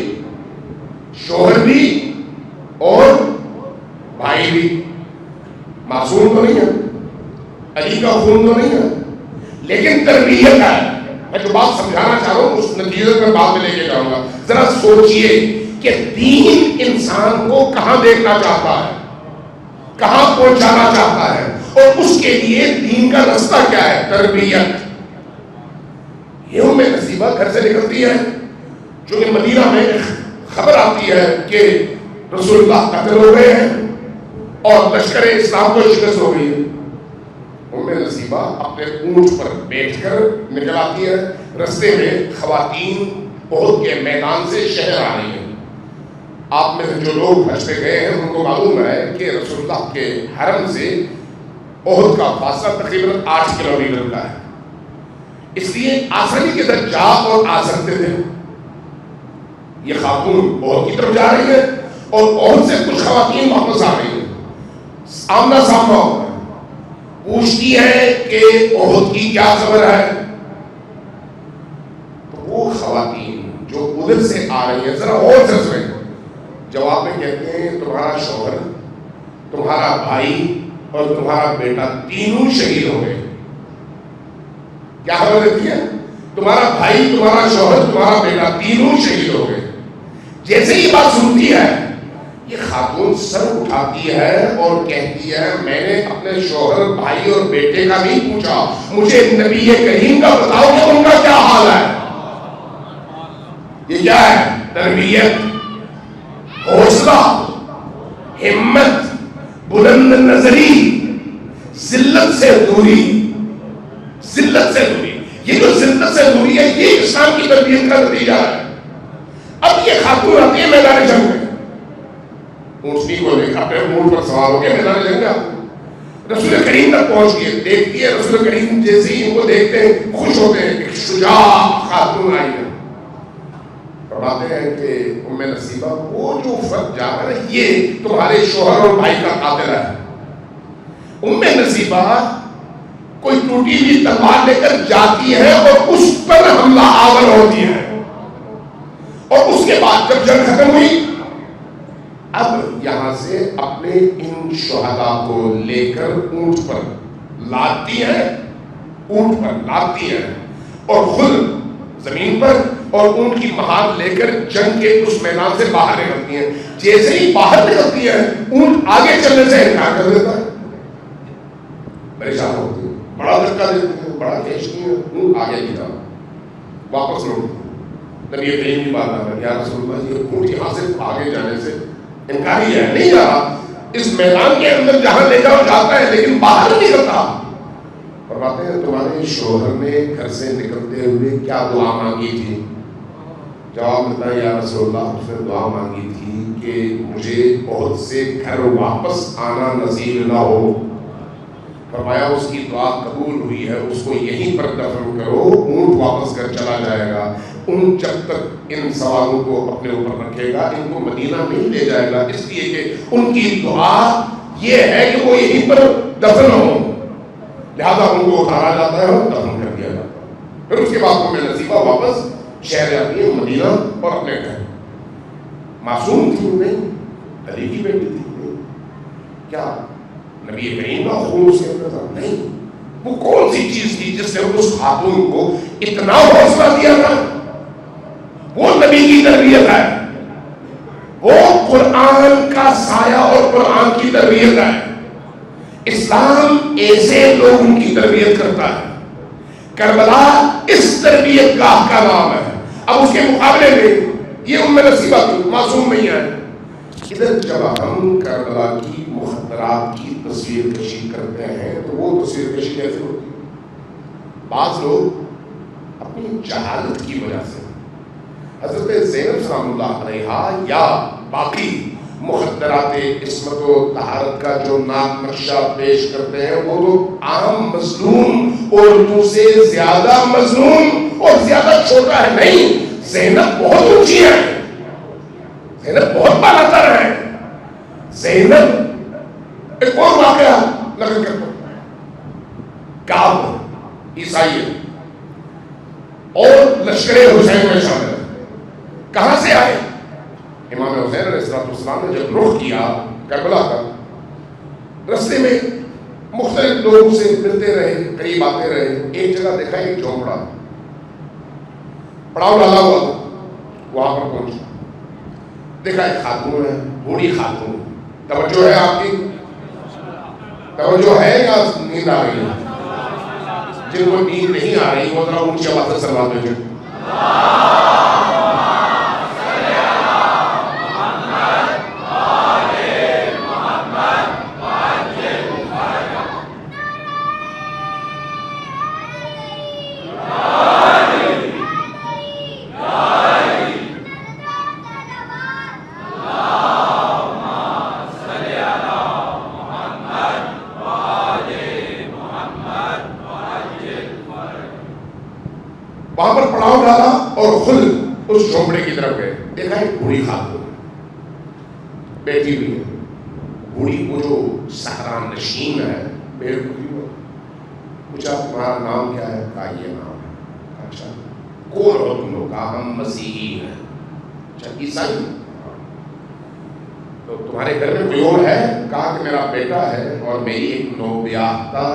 شوہر بھی اور بھائی بھی. معصوم تو نہیں ہے، علی کا خون تو نہیں ہے، لیکن تربیت ہے. میں جو بات سمجھانا چاہ رہا ہوں اس نتیجے میں بعد میں لے کے جاؤں گا. ذرا سوچئے کہ دین انسان کو کہاں دیکھنا چاہتا ہے، کہاں پہنچانا چاہتا ہے، اور اس کے لیے دین کا رستہ کیا ہے؟ تربیت. یہ ام نصیبہ گھر سے نکلتی ہے، چونکہ مدینہ میں خبر آتی ہے کہ رسول اللہ قتل ہو گئے ہیں اور لشکر اسلام کو شکست ہو گئی ہے. ام نصیبہ اپنے اونٹ پر بیٹھ کر نکل آتی ہے. رستے میں خواتین احد کے میدان سے شہر آ رہی ہیں. آپ میں سے جو لوگ حج پہ گئے ہیں ان کو معلوم ہے کہ رسول اللہ کے حرم سے احد کا فاصلہ تقریباً 8 کلومیٹر کا ہے. اس لیے آسانی کے ساتھ جا اور آ سکتے تھے. یہ خاتون احد کی طرف جا رہی ہے اور احد سے کچھ خواتین واپس آ رہی ہیں. آمنا سامنا ہو رہا ہے. پوچھتی ہے کہ احد کی کیا خبر ہے؟ تو وہ خواتین جو ادھر سے آ رہی ہیں ذرا اور سے سنیں. جواب میں کہتے ہیں تمہارا شوہر، تمہارا بھائی اور تمہارا بیٹا تینوں شہید ہو گئے. کیا خبر دیتی ہے؟ تمہارا بھائی، تمہارا شوہر، تمہارا بیٹا تینوں شہید ہو گئے. جیسے ہی بات سنتی ہے یہ خاتون سر اٹھاتی ہے اور کہتی ہے میں نے اپنے شوہر، بھائی اور بیٹے کا نہیں پوچھا، مجھے نبی کریم کا بتاؤ کہ ان کا کیا حال ہے. یہ کیا ہے؟ تربیت، حوصلہ، ہمت، بلند نظری، ذلت سے دوری. ذلت سے دوری، یہ جو ذلت سے دوری ہے یہ اسلام کی تربیت کا نتیجہ ہے. اب یہ خاتون آتی ہے میدان جنگ میں، اونٹنی کو لے اپنے اونٹ پر سوار ہو کے میدان جنگ میں آتی ہے. رسول کریم تک پہنچ گئی، دیکھتی ہے رسول کریم جیسے ہی ان کو دیکھتے ہیں خوش ہوتے ہیں، ایک شجاع خاتون آئی ہے. فرماتے ہیں کہ ام نصیبہ وہ جو فرد جا رہا ہے یہ تمہارے شوہر اور بھائی کا قاتل ہے. ام نصیبہ کوئی ٹوٹی ہوئی تلوار لے کر جاتی ہے اور اس پر حملہ آور ہوتی ہے. اور اس کے بعد جب جنگ ختم ہوئی اب یہاں سے اپنے ان شہداء کو لے کر اونٹ پر لادتی ہے، اونٹ پر لادتی ہے اور خود زمین پر اور اونٹ کی مہار لے کر جنگ کے اس میدان سے باہر نکلتی ہیں. جیسے ہی باہر نکلتی ہے اونٹ آگے چلنے سے انکار کر دیتا ہے. پریشان ہوتی ہے، بڑا دھکا دیتے ہیں، بڑا کیش نہیں ہے، اونٹ آگے نہیں جا واپس لوٹتی. نبی کریم کی بات آ رہا ہے یا رسول اللہ یہ اونٹ یہاں سے آگے جانے سے انکاری ہے، نہیں جا رہا، اس میدان کے اندر جہاں لے جاؤ جاتا ہے لیکن باہر نہیں نکلتا. فرماتے ہیں تمہارے شوہر نے گھر سے نکلتے ہوئے کیا دعا مانگی تھی؟ جواب ملتا ہے یا رسول اللہ اس نے دعا مانگی تھی کہ مجھے احد سے گھر واپس آنا نصیب نہ ہو. فرمایا اس کی دعا قبول ہوئی ہے، اس کو یہیں پر دفن کرو، اونٹ واپس کر چلا جائے گا. اونٹ جب تک ان سوالوں کو اپنے اوپر رکھے گا ان کو مدینہ نہیں لے جائے گا، اس لیے کہ ان کی دعا یہ ہے کہ وہ یہیں پر دفن ہو. لہذا ان کو اٹھایا جاتا ہے اور دفن کر دیا جاتا ہے. پھر اس کے بعد ام نصیبہ واپس شہر جاتی ہے مدینہ اور اپنے گھر. معصوم تھی نہیں، علی کی بیٹی تھی، کیا نبی کریم کا خون اس کے اندر تھا؟ نہیں. وہ کون سی چیز تھی جس نے اس خاتون کو اتنا حوصلہ دیا تھا؟ وہ نبی کی تربیت ہے، وہ قرآن کا سایہ اور قرآن کی تربیت ہے. اسلام ایسے لوگوں کی تربیت کرتا ہے. کربلا اس تربیت گاہ کا نام ہے. اب اس کے مقابلے میں یہ ام نصیبہ کی معصوم نہیں ہے. ادھر جب ہم کربلا کی مخدرات کی تصویر کشی کرتے ہیں تو وہ تصویر کشی کیسے ہوتی ہے؟ بعض لوگ اپنی جہالت کی وجہ سے حضرت زینب سلام اللہ علیہا یا باقی مخدرات عصمت و طہارت کا جو نام نقشہ پیش کرتے ہیں وہ تو عام مظلوم اور تو سے زیادہ مظلوم اور زیادہ چھوٹا ہے. نہیں، زینب بہت اونچی ہے، زینب بہت بالا تر ہے. زینب ایک اور واقعہ نقل کرتا ہوں. کعب عیسائی اور لشکر حسین میں شامل ہے. کہاں سے آئے؟ امام حسین علیہ السلام نے جب رخ کیا کربلا کا، رستے میں مختلف لوگوں سے ملتے رہے، قریب آتے رہے. ایک جگہ دیکھا ایک جھونپڑا پڑاؤ ڈالا ہوا تھا، وہاں پر پہنچا، دیکھا ایک خاتون ہے، بوڑھی خاتون. توجہ ہے آپ کی؟ توجہ ہے یا نیند آ رہی ہے؟ جن کو نیند نہیں آ رہی وہ ذرا اونچی آواز سے سلام بھیجیں. وہاں پر پڑاؤ ڈالا اور خود اس جھونپڑے کی طرف گئے. دیکھا ایک بوڑھی خاتون بیٹھی ہوئی ہے. بوڑھی کو جو صحرا نشین ہے، پیڑ پوچھی، پوچھا تمہارا نام کیا ہے؟ کہا یہ نام ہے. اچھا کون ہو تم لوگ؟ کہا ہم مسیحی ہیں. اچھا عیسائی؟ تو تمہارے گھر میں کوئی اور ہے؟ کہا کہ میرا بیٹا ہے اور میری ایک نوبیاہتا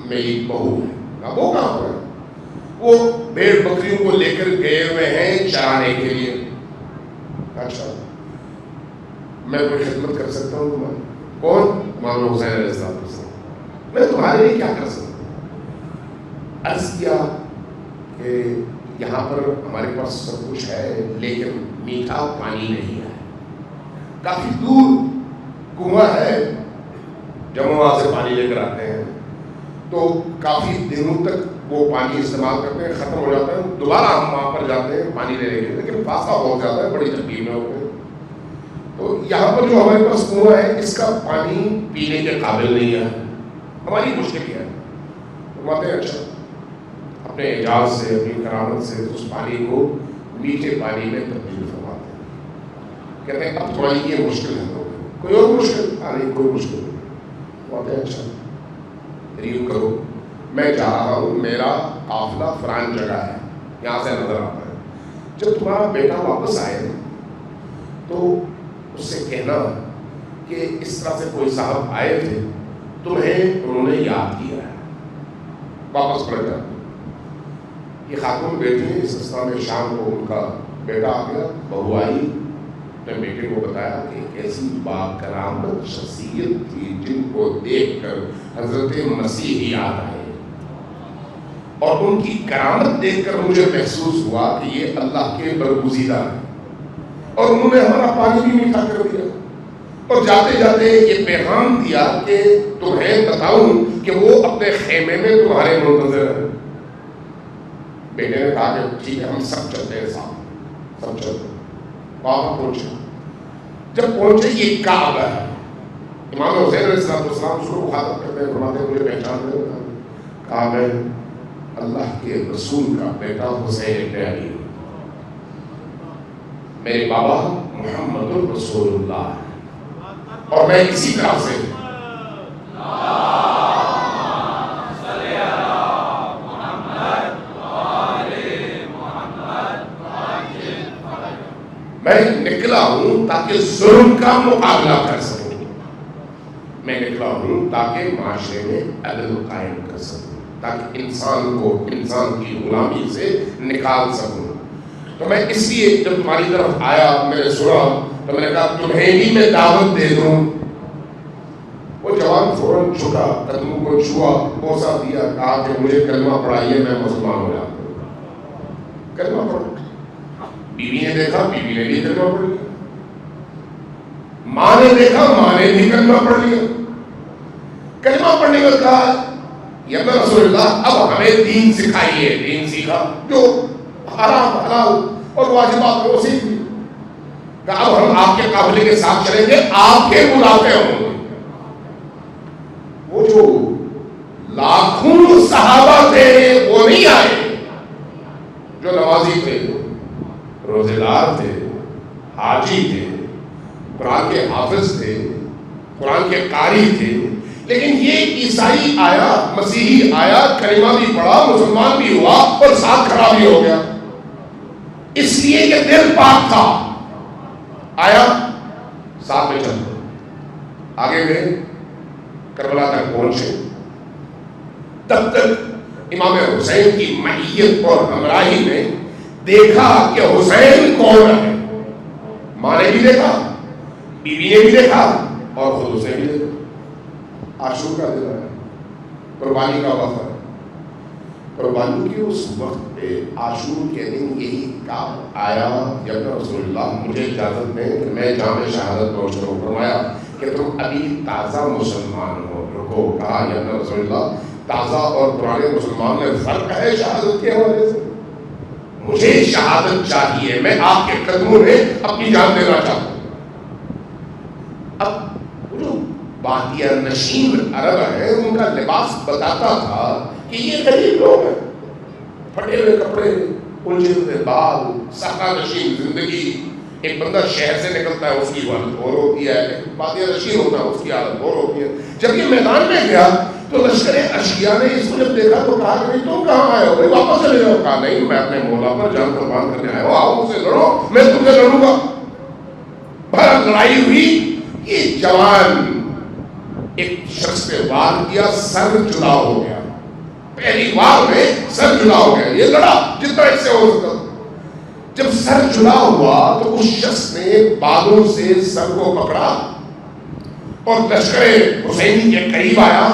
میری بہو ہے. کہا وہ کہاں پر ہے؟ وہ بھیڑ بکریوں کو لے کر گئے ہوئے ہیں چرانے کے لیے. اچھا میں کوئی خدمت کر سکتا ہوں تمہاری؟ کون؟ امام حسین علیہ السلام. میں تمہارے لیے کیا کر سکتا ہوں؟ عرض کیا کہ یہاں پر ہمارے پاس سب کچھ ہے لیکن میٹھا پانی نہیں ہے. کافی دور کنواں ہے، جب ہم وہاں سے پانی لے کر آتے ہیں تو کافی دنوں تک وہ پانی استعمال کرتے ہیں، ختم ہو جاتا ہے. دوبارہ ہم وہاں پر جاتے ہیں پانی لینے کے لیے، لیکن فاصلہ بہت زیادہ ہے، بڑی تکلیف میں ہوتے ہیں. تو یہاں پر جو ہمارے پاس کنواں ہے اس کا پانی پینے کے قابل نہیں ہے، ہماری مشکل ہے. فرماتے ہیں اچھا اپنے اعجاز سے، اپنی کرامت سے اس پانی کو میٹھے پانی میں تبدیل فرماتے ہیں. کہتے ہیں اب تھوڑی یہ مشکل ہے، کوئی اور مشکل؟ نہیں کوئی مشکل نہیں. فرماتے ہیں اچھا ریو کرو، میں جا رہا ہوں، میرا قافلہ فلان جگہ ہے، یہاں سے نظر آتا ہے. جب تمہارا بیٹا واپس آئے تو اس سے کہنا کہ اس طرح سے کوئی صاحب آئے تھے، تمہیں انہوں نے یاد کیا ہے، واپس پڑھ جاتے. یہ خاتون بیٹی اس اسنا میں شام کو ان کا بیٹا آ گیا، بہو آئی، اپنے بیٹے کو بتایا کہ ایک ایسی با کرامت شخصیت تھی جن کو دیکھ کر حضرت مسیح یاد آئے، اور ان کی کرامت دیکھ کر مجھے محسوس ہوا کہ یہ اللہ کے برگزیدہ ہیں، اور انہوں نے ہمارا پانی بھی میٹھا کر دیا. اور جاتے جاتے یہ پیغام دیا کہ تمہیں بتاؤں کہ وہ اپنے خیمے میں تمہارے منتظر ہیں. بیٹے نے کہا کہ ٹھیک ہے ہم سب چلتے ہیں صاحب، سب چلتے ہیں. وہاں پہنچے، جب پہنچے یہ کعبہ ہے. امام حسین علیہ السلام اس کو مخاطب کرتے ہیں، فرماتے ہیں مجھے پہچان دے. کہا میں اللہ کے رسول کا بیٹا حسین ابن علی، میرے بابا محمد الرسول اللہ ہے، اور میں اسی طرح سے میں نکلا ہوں تاکہ ظلم کا مقابلہ کر سکوں. تاکہ معاشرے میں عدل قائم کر سکوں، تاکہ انسان کو انسان کی غلامی سے نکال سکوں۔ تو میں اس لیے جب تمہاری طرف آیا، میں نے سنا تو میں نے کہا تمہیں بھی میں دعوت دے دوں۔ وہ جوان فوراً جھکا، قدموں کو چھوا، بوسہ دیا، کہا کہ مجھے کلمہ پڑھائیے، میں مسلمان ہو جاتا ہوں۔ کلمہ پڑھا، بیوی نے دیکھا، بیوی نے بھی کلمہ پڑھ لیا، ماں نے دیکھا، ماں نے بھی کلمہ پڑھ لیا۔ کلمہ پڑھنے کا کہا یا رسول اللہ اب ہمیں دین سکھائیے۔ دین سیکھا، جو حرام حلال اور واجبات کو سیکھ لی۔ کہا اب ہم آپ کے قافلے کے ساتھ چلیں گے، آپ کے مدافع ہوں گے۔ وہ جو لاکھوں صحابہ تھے وہ نہیں آئے، جو نمازی تھے، روزے دار تھے، حاجی تھے، قرآن کے حافظ تھے، قرآن کے قاری تھے، لیکن یہ عیسائی آیا، مسیحی آیا، کلمہ بھی پڑھا، مسلمان بھی ہوا اور ساتھ کھڑا بھی ہو گیا، اس لیے کہ دل پاک تھا۔ آیا، ساتھ میں چل آگے گئے، کربلا تک پہنچے۔ تب تک امام حسین کی معیت اور ہمراہی نے دیکھا کہ حسین کون ہے۔ ماں نے بھی دیکھا، بیوی نے بھی دیکھا اور خود اسے بھی دیکھا۔ عاشور کا دن ہے، قربانی کا وقت ہے۔ قربانی کے اس وقت پہ عاشور کے دن یہی کام آیا، یا رسول اللہ مجھے اجازت دیں کہ میں جامع شہادت پہنچ رہا ہوں۔ فرمایا کہ تم ابھی تازہ مسلمان ہو، رکو۔ کہا یا رسول اللہ تازہ اور پرانے مسلمان میں فرق ہے شہادت کے حوالے سے؟ مجھے شہادت چاہیے، میں آپ کے قدموں میں اپنی جان دینا چاہتا ہوں۔ اب جو بادیہ نشین عرب ہے ان کا لباس بتاتا تھا کہ یہ غریب لوگ ہیں، پھٹے ہوئے کپڑے، الجھے ہوئے بال، صحرا نشین زندگی۔ ایک بندہ شہر سے نکلتا ہے اس کی حالت اور ہوتی ہے، بادیہ نشین ہوتا ہے اس کی حالت اور ہوتی ہے۔ جب یہ میدان میں گیا تو لشکر اشیاء نے اس کو جب دیکھا تو کہا کہ تم کہاں آئے ہو؟ بھائی واپس چلے جاؤ۔ کہا نہیں، میں اپنے مولا پر جان قربان کرنے آیا ہوں، آؤ مجھ سے لڑو، میں تم سے لڑوں گا۔ بھر لڑائی ہوئی، یہ جوان ایک شخص پہ وار کیا، سر جدا ہو گیا، پہلی وار میں سر جدا ہو گیا۔ یہ لڑا جتنا اس سے ہو سکتا، جب سر جدا ہوا تو اس شخص نے بالوں سے سر کو پکڑا اور لشکر حسینی کے قریب آیا،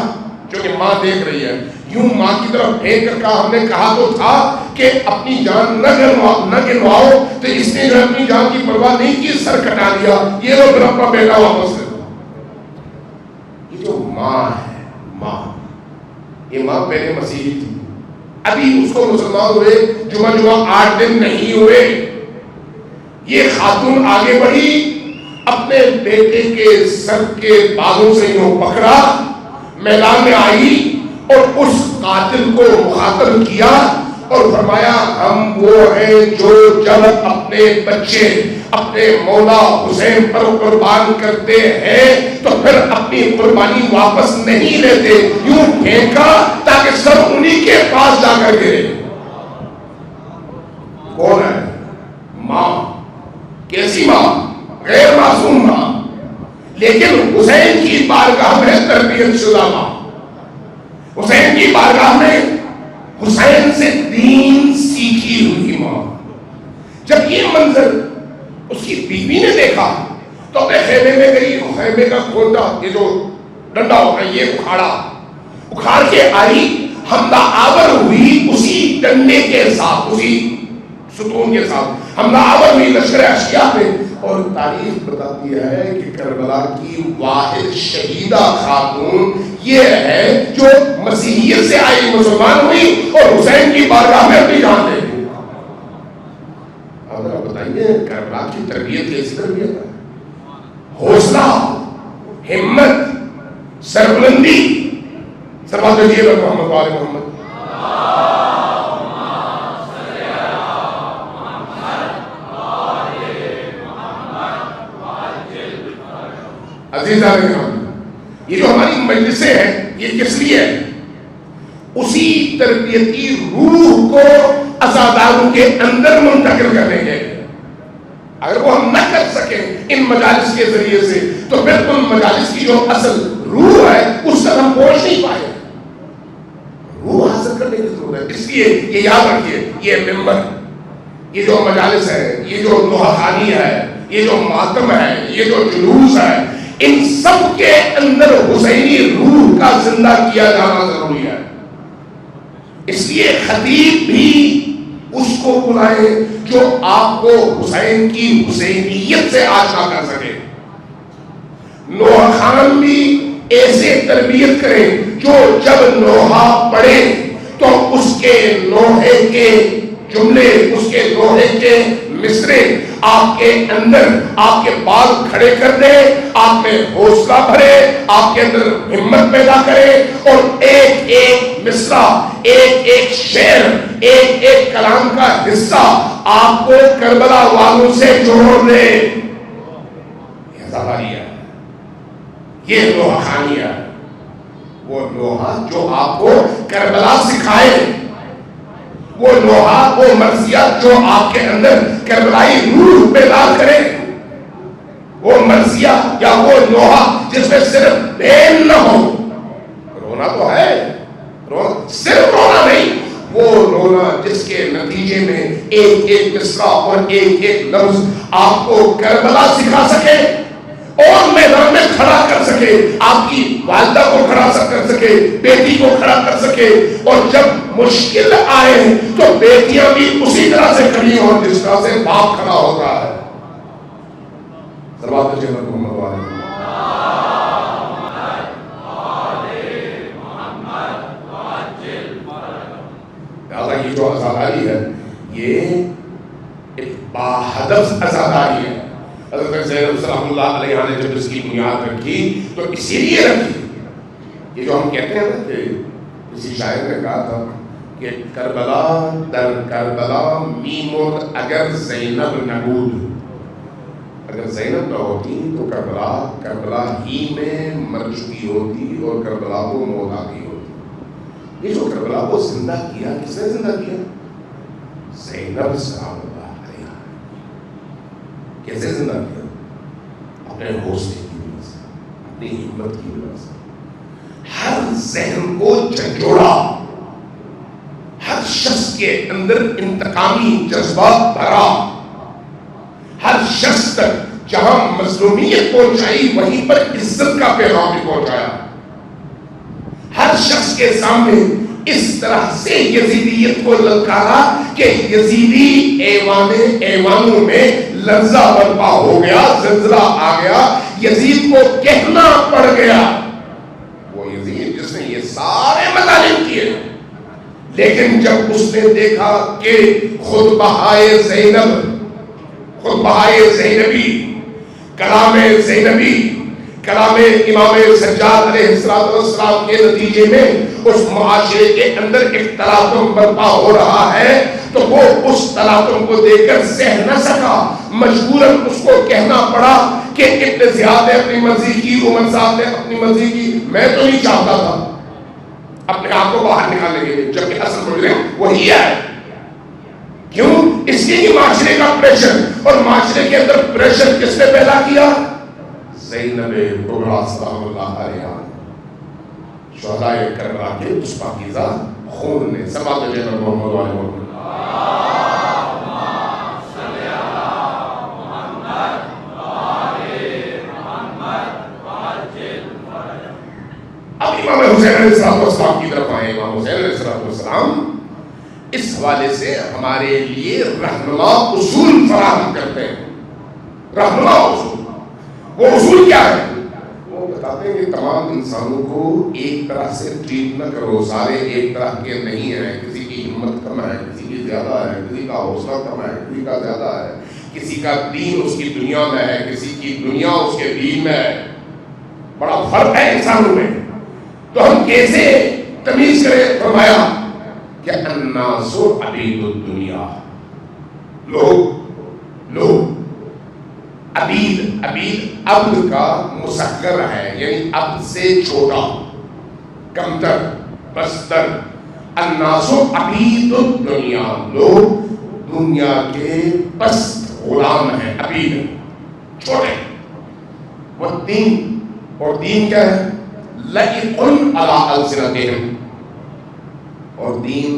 جو کہ ماں دیکھ رہی ہے، یوں ماں کی طرف پھینک کر کہا ہم نے کہا تو تھا کہ اپنی جان نہ گنواؤ، تو اس نے جو اپنی جان کی پرواہ نہیں کی، سر کٹا دیا، یہ لو پھر اپنا بیٹا واپس لے۔ یہ جو ماں ہے، ماں، یہ ماں پہلے مسیحی تھی، ابھی اس کو مسلمان ہوئے جمعہ 8 دن نہیں ہوئے۔ یہ خاتون آگے بڑھی، اپنے بیٹے کے سر کے بالوں سے یوں پکڑا، میدان میں آئی اور اس قاتل کو مخاطب کیا اور فرمایا ہم وہ ہیں جو جب اپنے بچے اپنے مولا حسین پر قربان کرتے ہیں تو پھر اپنی قربانی واپس نہیں لیتے، یوں پھینکا تاکہ سر انہی کے پاس جا کر گرے۔ کون ہے؟ ماں۔ کیسی ماں؟ غیر معصوم ماں، لیکن حسین کی بارگاہ میں تربیت شدہ ماں، حسین کی بارگاہ میں حسین سے دین سیکھی ہوئی ماں۔ جب یہ منظر اس کی بیوی نے دیکھا تو اپنے خیمے میں گئی، خیمے کا کھونٹا، یہ جو ڈنڈا ہوتا ہے، یہ اکھاڑ کے آئی، حملہ آور ہوئی اسی ڈنڈے کے ساتھ، اسی ستون کے ساتھ حملہ آور ہوئی لشکر اشیاء پہ۔ اور تاریخ بتاتی ہے کہ کربلا کی واحد شہیدہ خاتون یہ ہے جو مسیحیت سے آئی، مسلمان ہوئی اور حسین کی بارگاہ میں اپنی جان دے دی۔ اب بتائیے کربلا کی تربیت کیسی تربیت ہے؟ حوصلہ، ہمت، سربلندی۔ سربات کہیے گا محمد وآل محمد۔ عزیزہ رحمان، یہ جو ہماری مجلسیں ہیں یہ کس لیے ہے؟ اسی تربیتی روح کو عزاداروں کے اندر منتقل کرنے کے لیے۔ اگر وہ ہم نہ کر سکیں ان مجالس کے ذریعے سے تو پھر ان مجالس کی جو اصل روح ہے اس تک ہم پہنچ نہیں پائے. روح حاصل کرنے کی ضرورت ہے. اس لیے یہ یاد رکھیے, یہ ممبر, یہ جو مجالس ہے, یہ جو نوحہ خوانی ہے, یہ جو ماتم ہے, یہ جو جلوس ہے, ان سب کے اندر حسینی روح کا زندہ کیا جانا ضروری ہے. اس لیے خطیب بھی اس کو بلائے جو آپ کو حسین کی حسینیت سے آشنا کر سکے. نوحہ خان بھی ایسے تربیت کریں جو جب نوحہ پڑھے تو اس کے نوحے کے جملے, اس کے نوحے کے مصرے آپ کے اندر آپ کے بال کھڑے کر دے, آپ میں حوصلہ بھرے, آپ کے اندر ہمت پیدا کرے, اور ایک ایک مصرع, ایک ایک شعر, ایک ایک کلام کا حصہ آپ کو کربلا والوں سے جوڑ دے. یہ زبانی ہے, یہ لوحہ خوانی ہے. وہ لوحہ جو آپ کو کربلا سکھائے, وہ لوحہ, وہ مرثیہ جو آپ کے اندر کربلائی روح پیدا کرے, وہ مرثیہ یا وہ لوحہ جس میں صرف بین نہ ہو. رونا تو ہے, صرف رونا نہیں, وہ رونا جس کے نتیجے میں ایک ایک مصرع اور ایک ایک لفظ آپ کو کربلا سکھا سکے اور میدان میں کھڑا کر سکے, آپ کی والدہ کو کھڑا کر سکے, بیٹی کو کھڑا کر سکے, اور جب مشکل آئے تو بیٹیاں بھی اسی طرح سے کھڑی ہوں جس طرح سے باپ کھڑا ہوتا ہے. صلوات اللہ علیہ محمد. یہ جو عزاداری ہے یہ ایک باہدف عزاداری ہے. حضرت زینب صلی اللہ علیہ نے جب اس کی بنیاد رکھی تو اسی لیے رکھی. یہ جو ہم کہتے ہیں نا کہ کسی شاعر نے کہا تھا کہ کربلا در کربلا میمرد اگر زینب نبود, اگر زینب نہ ہوتی تو کربلا ہی میں مر چکی ہوتی اور کربلا کو موت آ گئی ہوتی. یہ جو کربلا کو زندہ کیا, کس نے زندہ کیا؟ زینب سلام اللہ علیہ. کیسے زندہ کیا؟ اپنے حوصلے کی وجہ سے, اپنی ہمت کی وجہ سے. ہر ذہن کو جھنجھوڑا, ہر شخص کے اندر انتقامی جذبات بھرا, ہر شخص تک جہاں مظلومیت پہنچائی وہیں پر عزت کا پیغام بھی پہنچایا. ہر شخص کے سامنے اس طرح سے یزیدیت کو للکارا کہ یزیدی ایوانوں میں لرزہ برپا ہو گیا, زلزلہ آ گیا, یزید کو کہنا پڑ گیا. وہ یزید جس نے یہ سارے مظالم کیے, لیکن جب اس نے دیکھا کہ خود بہائے زینبی, کلام زینبی, کلام امام سجاد علیہ السلام کے نتیجے میں اس معاشرے کے اندر ایک تلاطم برپا ہو رہا ہے, تو وہ اس تلاطم کو دیکھ کر سہ نہ سکا, مجبوراً اس کو کہنا پڑا کہ ابن زیاد نے اپنی مرضی کی, عمر صاحب نے اپنی مرضی کی, میں تو نہیں چاہتا تھا اپنے آپ کو باہر نکالنے کے لیے, جبکہ اصل مجرم وہی ہے. کیوں؟ اس لیے کہ معاشرے کا پریشر, اور معاشرے کے اندر پریشر کس نے پیدا کیا؟ زینب کبریٰ سلام اللہ علیہ, شہدائے کربلا کے اس پاکیزہ خون نے. صلوات اللہ علیہ محمد علیہ محمد. اب امام حسین علیہ السلام کی طرف آئے. امام حسین علیہ السلام اس حوالے سے ہمارے لیے رہنما اصول فراہم کرتے ہیں. رہنما اصول, وہ اصول کیا ہے؟ وہ بتاتے ہیں کہ تمام انسانوں کو ایک طرح سے ٹریٹ نہ کرو, سارے ایک طرح کے نہیں ہیں. کسی کی ہمت کم ہے, کسی کی زیادہ ہے, کسی کا حوصلہ کم ہے, کسی کا زیادہ ہے, کسی کا دین اس کی دنیا میں ہے, کسی کی دنیا اس کے دین میں ہے. بڑا فرق ہے انسانوں میں. تو ہم کیسے تمیز کریں؟ فرمایا کہ الناس عبید الدنیا, لوگ عبید عبد کا مسخر ہے, یعنی عبد سے چھوٹا, کمتر, بستر. الناس عبید الدنیا, لوگ دنیا کے پست غلام ہیں, عبید چھوٹے. وہ دین, اور دین کیا ہے؟ لَإِقٌ عَلَىٰ أَلْسِنَتِهِمْ، اور دین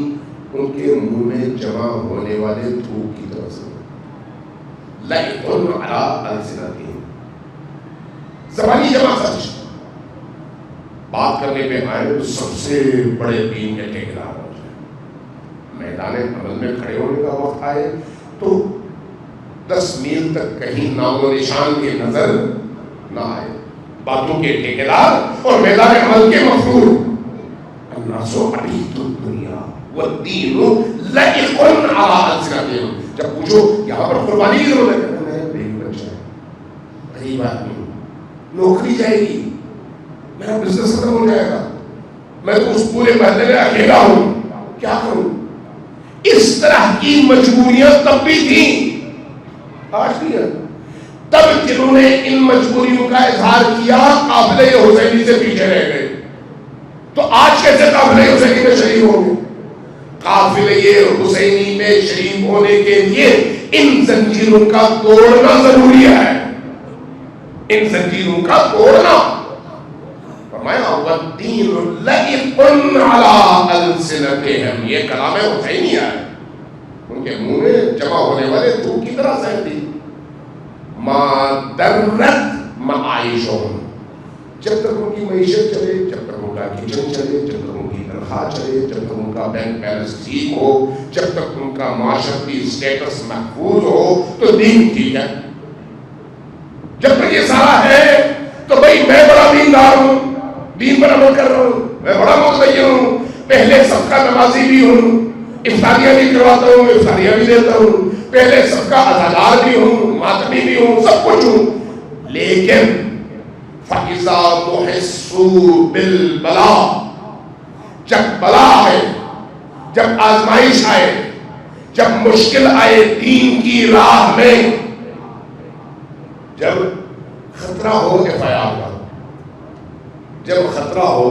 ان کے منہ میں جمع ہونے والے تھوک کی طرح سے. لَإِقٌ عَلَىٰ أَلْسِنَتِهِمْ، زبانی جمع سچ. بات کرنے پہ آئے تو سب سے بڑے دین کے ٹھیکیدار ہو جائے. میدان عمل میں کھڑے ہونے کا وقت آئے تو 10 میل تک کہیں نام و نشان کی نظر نہ آئے. باتوں کے ٹھیکیدار اور میدان عمل کے مفرور. الناس عبید الدنیا والدین لائق علی السنتہم. جب پوچھو یہاں پر قربانی کی ضرورت ہے، میرا بیٹی بچہ ہے، غریب آدمی، نوکری جائے گی، میرا بزنس ختم ہو جائے گا، میں تو اس پورے محلے میں اکیلا ہوں، کیا کروں؟ اس طرح کی مجبوریاں تب بھی تھیں، آج بھی ہے. تب جنہوں نے ان مجبوریوں کا اظہار کیا قافلہ حسینی سے پیچھے رہ گئے، تو آج کیسے قافلہ حسینی میں شریک ہوں گے؟ قافلہ حسینی میں شریک ہونے کے لیے ان زنجیروں کا توڑنا ضروری ہے. ان زنجیروں کا توڑنا. فرمایا والدین لائق علی السنتہم، یہ کلام حسینی ہے. ان کے منہ میں جمع ہونے والے تو کی طرح سے تھی. ما درت معائشہم، جب تک ان کی معیشت چلے، جب تک ان کا کچن چلے، جب تک ان کی تنخواہ چلے، جب تک ان کا بینک بیلنس ٹھیک ہو، جب تک ان کا معاشرتی اسٹیٹس محفوظ ہو تو دین ٹھیک ہے. جب تک یہ سارا ہے تو بھائی میں بڑا دیندار ہوں، دین پر عمل کر رہا ہوں، میں بڑا متدین ہوں، پہلے سب کا نمازی بھی ہوں، افطاریاں بھی کرواتا ہوں، افطاریاں بھی دیتا ہوں، پہلے سب کا عزادار بھی ہوں، ماتمی بھی ہوں، سب کچھ ہوں. لیکن فَإِذَا تُحِسُّوا بِالْبَلَاءِ، جب بلا آئے، جب آزمائش آئے، جب مشکل آئے دین کی راہ میں، جب خطرہ ہو FIR کا، جب خطرہ ہو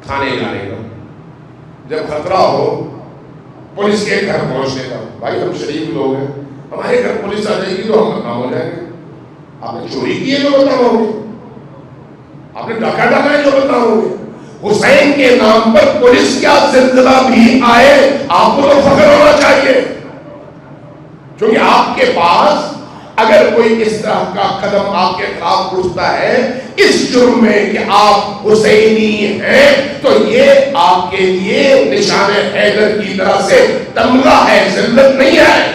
تھانے جانے کا، جب خطرہ ہو پولیس کے گھر پہنچنے کا. بھائی ہم شریف لوگ ہیں، ہمارے گھر پولیس آ جائے گی تو ہم بدنام ہو جائیں گے. آپ نے چوری کی ہے جو بدنام ہوں گے، آپ نے ڈاکہ ڈالا ہے جو بدنام ہوں گے. حسین کے نام پر پولیس کا زلزلہ بھی آئے آپ کو تو فخر ہونا چاہیے، کیونکہ آپ کے پاس اگر کوئی اس طرح کا قدم آپ کے خلاف اٹھتا ہے اس جرم میں کہ آپ حسینی ہیں، تو یہ آپ کے لیے نشان حیدر کی طرح سے تمغہ ہے، ذلت نہیں ہے.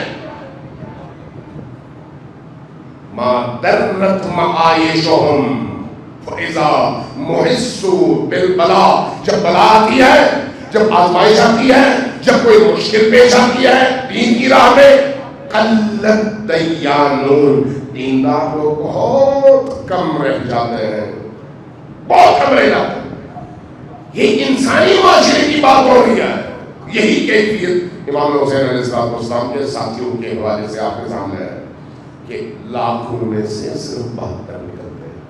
ما درت معائشہم فَإِذَا مُحِسُّوا بِالْبَلَاءِ، جب بلا آتی ہے، جب آزمائش آتی ہے، جب کوئی مشکل پیش آتی ہے دین کی راہ میں، قلت دیانون، دیندار لوگ بہت کم رہ جاتے ہیں، بہت کم رہ جاتے ہیں. یہ انسانی معاشرے کی بات ہو رہی ہے. یہی کیفیت امام حسین علیہ السلام کے ساتھیوں کے حوالے سے آپ کے سامنے ہے کہ لاکھوں میں سے صرف 72 نکلتے ہیں.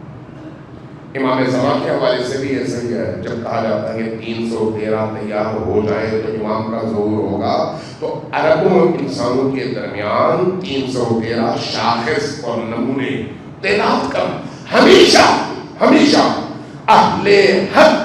امام زمان کے حوالے سے بھی ایسا ہی ہے. جب کہا جاتا ہے کہ 313 تیار ہو جائے تو امام کا ظہور ہوگا، تو عربوں انسانوں کے درمیان 313 شاخص اور نمونے، تعداد کم. ہمیشہ ہمیشہ اہل حق،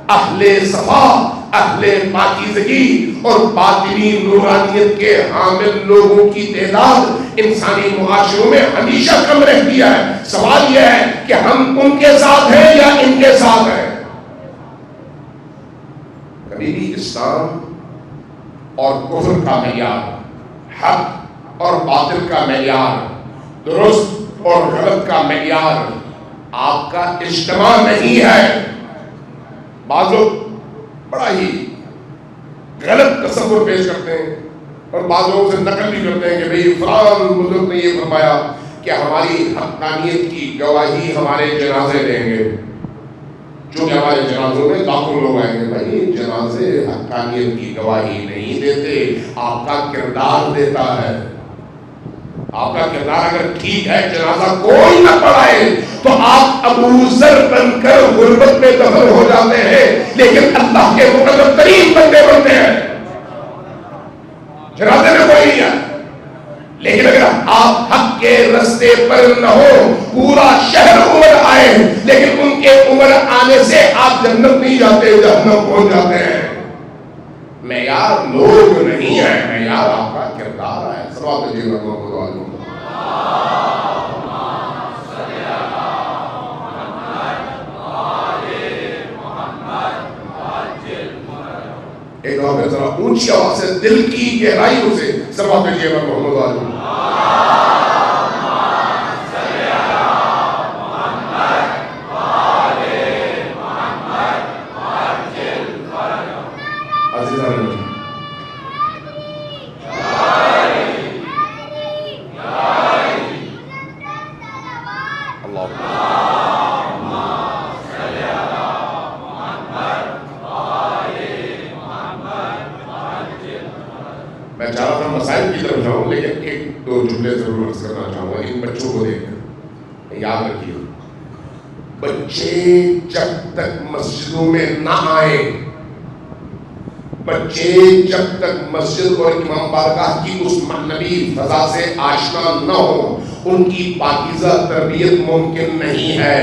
اہل صفا، اہل پاکیزگی اور باطنی نورانیت کے حامل لوگوں کی تعداد انسانی معاشروں میں ہمیشہ کم رہتی ہے. سوال یہ ہے کہ ہم ان کے ساتھ ہیں یا ان کے ساتھ ہیں. کبھی بھی اسلام اور کفر کا معیار، حق اور باطل کا معیار، درست اور غلط کا معیار آپ کا اجتماع نہیں ہے. بعض لوگ بڑا ہی غلط تصور پیش کرتے ہیں اور بعض لوگوں سے نقل بھی کرتے ہیں کہ بھئی فلان بزرگ نے یہ فرمایا کہ ہماری حقانیت کی گواہی ہمارے جنازے دیں گے، چونکہ ہمارے جنازوں میں لاکھوں لوگ آئیں گے. بھائی جنازے حقانیت کی گواہی نہیں دیتے، آپ کا کردار دیتا ہے. آپ کا کردار اگر ٹھیک ہے، جنازہ کوئی نہ پڑھائے تو آپ ابو ذر بن کر غربت میں دفن ہو جاتے ہیں، لیکن اللہ کے مقرب ترین بندے بنتے ہیں. جنازے میں کوئی نہیں ہے. لیکن اگر آپ حق کے رستے پر نہ ہو، پورا شہر عمر آئے جائیں لیکن ان کے عمر آنے سے آپ جنت نہیں جاتے، جہنم پہنچ جاتے ہیں۔ معیار لوگ نہیں ہے، معیار آپ کا کردار ہے۔ صلوات اللہ محمد علیہ وسلم۔ ایک اور ذرا اونچی آواز سے دل کی گہرائیوں سے صلوات اللہ محمد علیہ وسلم۔ میں چاہ رہا تھا مسائل کی طرف جاؤں لیکن ایک دو جملے ضرور عرض کرنا چاہوں گا ان بچوں کو دیکھ کر یاد رکھیے، بچے جب تک مسجدوں میں نہ آئیں، بچے جب تک مسجد اور امام بارگاہ کی اس معنوی فضا سے آشنا نہ ہو ان کی پاکیزہ تربیت ممکن نہیں ہے۔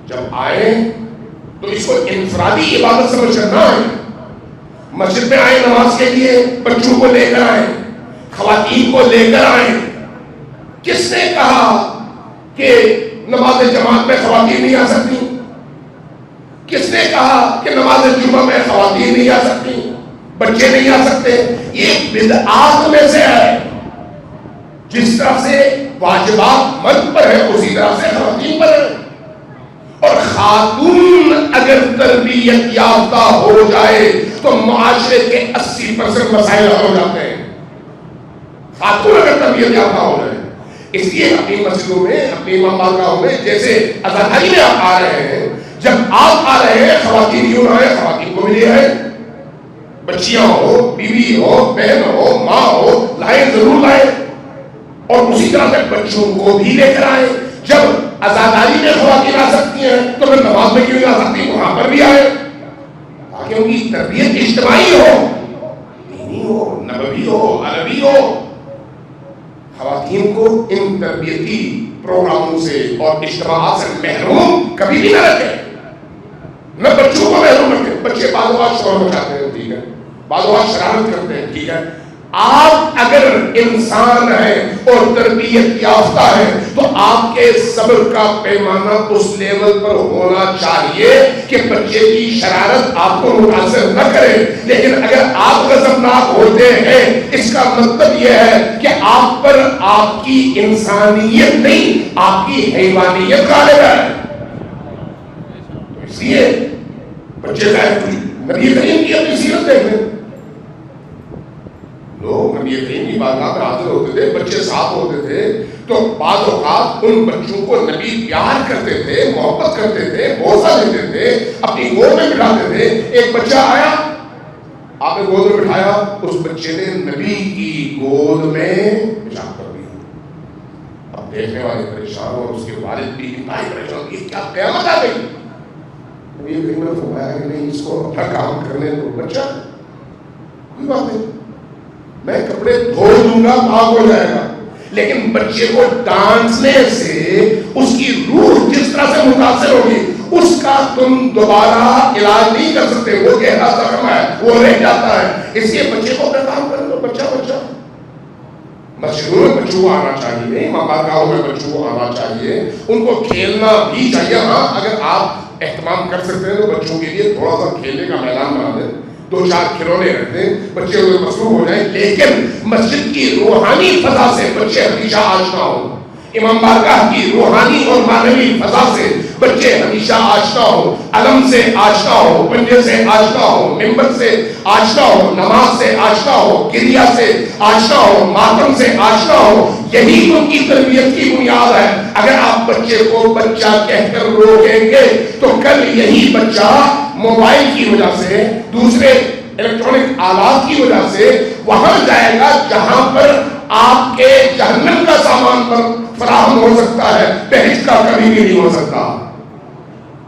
جب آئیں تو اس کو انفرادی عبادت سمجھ کر نہ آئیں، مسجد میں آئیں نماز کے لیے، بچوں کو لے کر آئیں، خواتین کو لے کر آئیں۔ کس نے کہا کہ نماز جماعت میں خواتین نہیں آ سکتی؟ کس نے کہا کہ نماز جمعہ میں خواتین نہیں آ سکتی، بچے نہیں آ سکتے؟ یہ بدعات میں سے ہے۔ جس طرح سے واجبات مرد پر ہے اسی طرح سے خواتین پر ہے، اور خاتون اگر تربیت یافتہ ہو جائے تو معاشرے کے 80% مسائل حل ہو جاتے ہیں۔ خاتون اگر تربیت یافتہ ہو جائے، اس لیے اپنی مسجدوں میں، اپنی امام بارگاہوں میں جیسے اذان میں آپ آ رہے ہیں، جب آپ آ رہے ہیں خواتین کیوں نہ آئے؟ خواتین کو بھی لے آئے، بچیاں ہو، بیوی ہو، بہن ہو، ماں ہو، لائیں ضرور لائیں، اور اسی طرح سے بچوں کو بھی لے کر آئے۔ جب آزاداری میں خواتین آ سکتی ہیں تو پھر نماز میں کیوں نہیں آ سکتی؟ وہاں پر بھی آئے تاکہ ان کی تربیت اجتماعی ہو، دینی ہو، نبوی ہو، عربی ہو۔ خواتین کو ان تربیتی پروگراموں سے اور اجتماعات سے محروم کبھی بھی نہ رکھیں، نہ بچوں کو محروم رکھیں۔ بچے بعض اوقات شور مچاتے ہیں، ٹھیک ہے، بعض اوقات شرارت کرتے ہیں، ٹھیک ہے۔ آپ اگر انسان ہیں اور تربیت یافتہ ہیں تو آپ کے صبر کا پیمانہ اس لیول پر ہونا چاہیے کہ بچے کی شرارت آپ کو متاثر نہ کرے، لیکن اگر آپ غضبناک ہوتے ہیں اس کا مطلب یہ ہے کہ آپ پر آپ کی انسانیت نہیں، آپ کی حیوانیت غالب ہے۔ اس لیے بچے نبی کریم کی اپنی سیرت دیکھ لیں، لوگ نبی کریم کی بارگاہ میں حاضر ہوتے تھے، بچے ساتھ ہوتے تھے تو بعض اوقات ان بچوں کو نبی پیار کرتے تھے، محبت کرتے تھے، بوسہ دیتے تھے، اپنی گود میں بٹھاتے تھے۔ ایک بچہ آیا، آپ نے گود میں بٹھایا، اس بچے نے نبی کی گود میں پیشاب کر دیا۔ اب دیکھنے والے پریشان اور اس کے والد بھی انتہائی پریشان، یہ کیا قیامت آ گئی؟ نبی کریم نے فرمایا کہ نہیں، اس کو اپنا کام کرنے دو، بچہ کوئی بات نہیں، میں کپڑے دھو دوں گا، پاک ہو جائے گا، لیکن بچے کو ڈانٹنے سے اس کی روح جس طرح سے متاثر ہوگی اس کا تم دوبارہ علاج نہیں کر سکتے، وہ گہرا زخم ہے، وہ رہ جاتا ہے۔ اس لیے بچے کو اپنا کام کرنے دو، بچہ مسجدوں میں بچوں کو آنا چاہیے، امام بارگاہوں میں بچوں کو آنا چاہیے، ان کو کھیلنا بھی چاہیے۔ ہاں اگر آپ اہتمام کر سکتے ہیں تو بچوں کے لیے تھوڑا سا کھیلنے کا میدان بنا دیں، 2-4 کھلونے رکھ دیں، بچے اسے مصروف ہو جائیں، لیکن مسجد کی روحانی فضا سے بچے ہمیشہ آشنا ہوں، امام بارگاہ کی روحانی اور معنوی فضا سے بچے ہمیشہ آشنا ہو، علم سے آشنا ہو، پنجے سے آشنا ہو، منبر سے آشنا ہو، نماز سے آشنا ہو، کریا سے آشنا ہو، ماتم سے آشنا ہو۔ یہی ان کی تربیت کی بنیاد ہے۔ اگر آپ بچے کو بچہ کہہ کر روکیں گے تو کل یہی بچہ موبائل کی وجہ سے، دوسرے الیکٹرانک آلات کی وجہ سے وہاں جائے گا جہاں پر آپ کے جہنم کا سامان پر فراہم ہو سکتا ہے، بہشت کا کبھی بھی نہیں ہو سکتا۔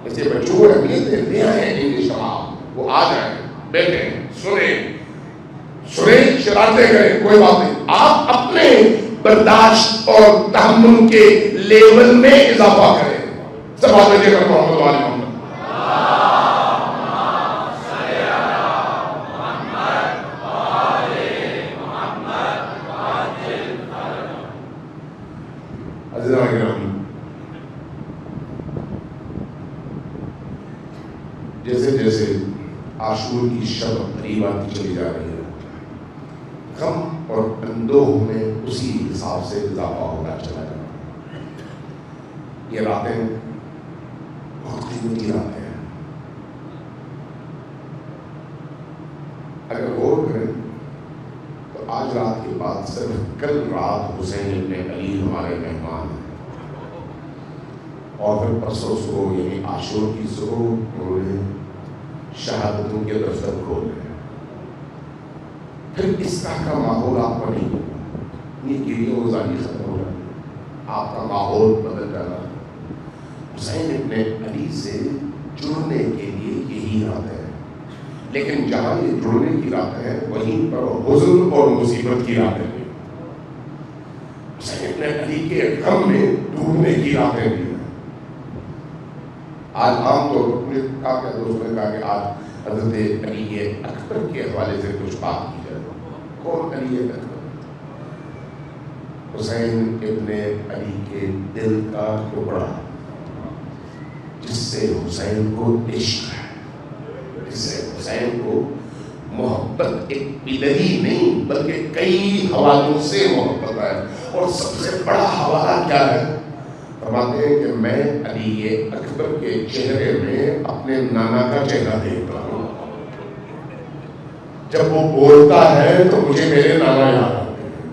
اس لیے بچوں کو اہمیت دیتے ہیں انگلش آپ، وہ آ جائیں، بیٹھیں، سنیں، شرارتیں کریں، کوئی بات نہیں، آپ اپنے برداشت اور تحمل کے لیول میں اضافہ کرے. سب آج بجے کر محمد والی محمد. جیسے جیسے عاشور کی شب قریب آتی چلی جا رہی ہے، غم اور اندوہ میں اسی حساب سے اضافہ ہوتا چلا جا رہا ہے. یہ راتیں بہت قیمتی راتیں ہیں. اگر غور کریں تو آج رات کے بعد صرف کل رات حسین ابن علی ہمارے مہمان ہیں، اور پھر پرسوں صبح یعنی عاشور کی صبح انہوں نے شہادتوں کے دفتر کھول رہے ہیں. پھر اس طرح کا ماحول آپ کو نہیں ہوگا، یہ گیری گزاری ختم ہو رہا ہے، آپ کا ماحول بدل جانا. حسین ابن علی سے جڑنے کے لیے یہی راتیں ہیں، لیکن جہاں یہ جڑنے کی راتیں ہیں وہیں پر حزن اور مصیبت کی راتیں ہیں. حسین ابن علی کے غم میں ڈوبنے کی راتیں بھی ہیں. آج عام طور پر مجھے کہا کہ دوستوں نے کہا کہ آج حضرت علی اکبر کے حوالے سے کچھ بات کی جائے. کون علی اکبر؟ حسین ابن علی کے دل کا ٹکڑا جس سے حسین کو عشق ہے، جس سے حسین کو محبت ایک پلری نہیں بلکہ کئی حوالوں سے محبت ہے. اور سب سے بڑا حوالہ کیا ہے؟ فرماتے ہیں کہ میں علی اکبر کے چہرے میں اپنے نانا کا چہرہ دیکھتا ہوں. جب وہ بولتا ہے تو مجھے میرے نانا یاد آتے ہیں.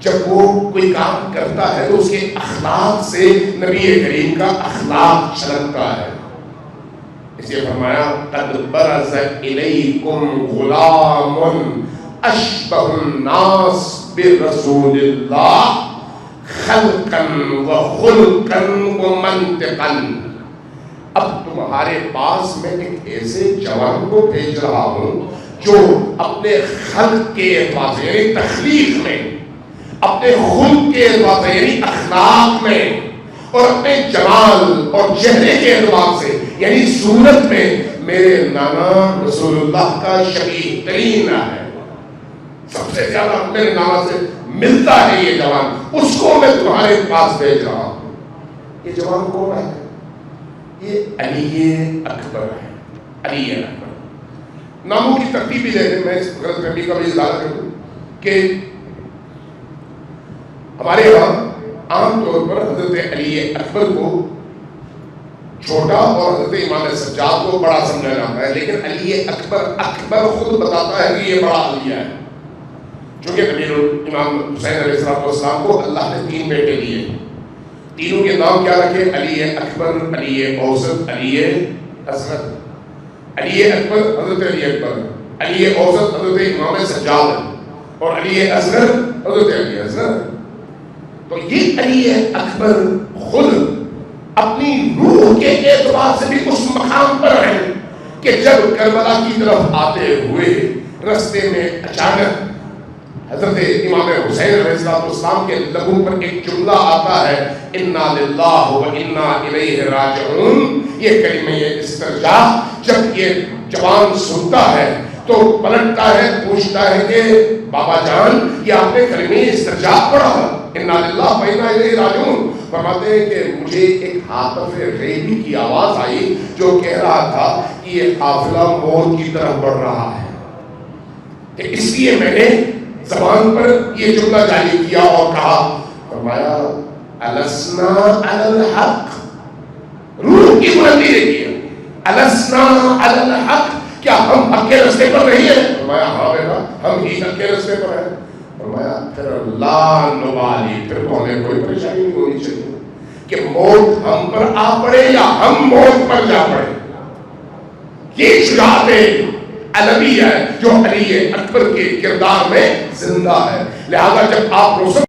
جب وہ کوئی کام کرتا ہے تو اس کے اخلاق سے نبی کریم کا اخلاق چھلکتا ہے. اس لیے فرمایا قد برز الیکم غلام اشبہ الناس برسول اللہ خلقا و خلقا و منطقا. اب تمہارے پاس میں ایک ایسے جوان کو بھیج رہا ہوں جو اپنے خلق کے اعتبار سے یعنی تخلیق میں، اپنے خلق کے اعتبار سے یعنی اخلاق میں، اور اپنے جمال اور چہرے کے اعتبار سے یعنی صورت میں میرے نانا رسول اللہ کا شبیہ ترین ہے. سب سے زیادہ میرے نانا سے ملتا ہے یہ جوان، اس کو میں تمہارے پاس بھیج رہا ہوں. یہ جوان کون ہے؟ یہ علی اکبر ہے. علی اکبر ناموں کی ترتیب بھی دیکھیں. میں اس غلط فہمی کا بھی اظہار کروں کہ ہمارے یہاں عام طور پر حضرت علی اکبر کو چھوٹا اور حضرت امام سجاد کو بڑا سمجھا جاتا ہے، لیکن علی اکبر خود بتاتا ہے کہ یہ بڑا علیہ ہے. چونکہ امیر امام حسین علیہ السلام کو اللہ نے 3 بیٹے دیے. تینوں کے نام کیا رکھے؟ علی اکبر، علی اوسط، علی اصغر. علی اکبر حضرت علی اکبر، علی اوسط حضرت امام سجاد، اور علی اصغر حضرت علی اصغر. تو یہ علی اکبر خود اپنی روح کے اعتبار سے بھی اس مقام پر ہے کہ جب کربلا کی طرف آتے ہوئے رستے میں اچانک حضرت امام حسین علیہ السلام کے لبوں پر ایک جملہ آتا ہے، انا للہ و انا الیہ راجعون. یہ کلمہ استرجاع جب یہ جوان سنتا ہے تو پلٹتا ہے، پوچھتا ہے کہ بابا جان یہ آپ نے کلمہ استرجاع پڑھا، انا للہ و انا الیہ راجعون. فرماتے ہیں کہ مجھے ایک حاطف غیبی کی آواز آئی جو کہہ رہا تھا کہ یہ قافلہ موت کی طرف بڑھ رہا ہے، کہ اس لیے میں نے زبان پر یہ جملہ جاری کیا اور کہا. فرمایا السنا علی الحق. روح کی بلندی دیکھیے، السنا علی الحق، کیا ہم حق کے راستے پر نہیں ہیں؟ فرمایا ہاں بیٹا ہم ہی حق کے راستے پر ہیں. فرمایا پھر لا نبالی، پھر تو ہمیں کوئی پریشانی نہیں ہونی چاہیے کہ موت ہم پر آ پڑے یا ہم موت پر جا پڑے. یہ شجاعت علوی ہے جو علی اکبر کے کردار میں زندہ ہے. لہذا جب آپ روزہ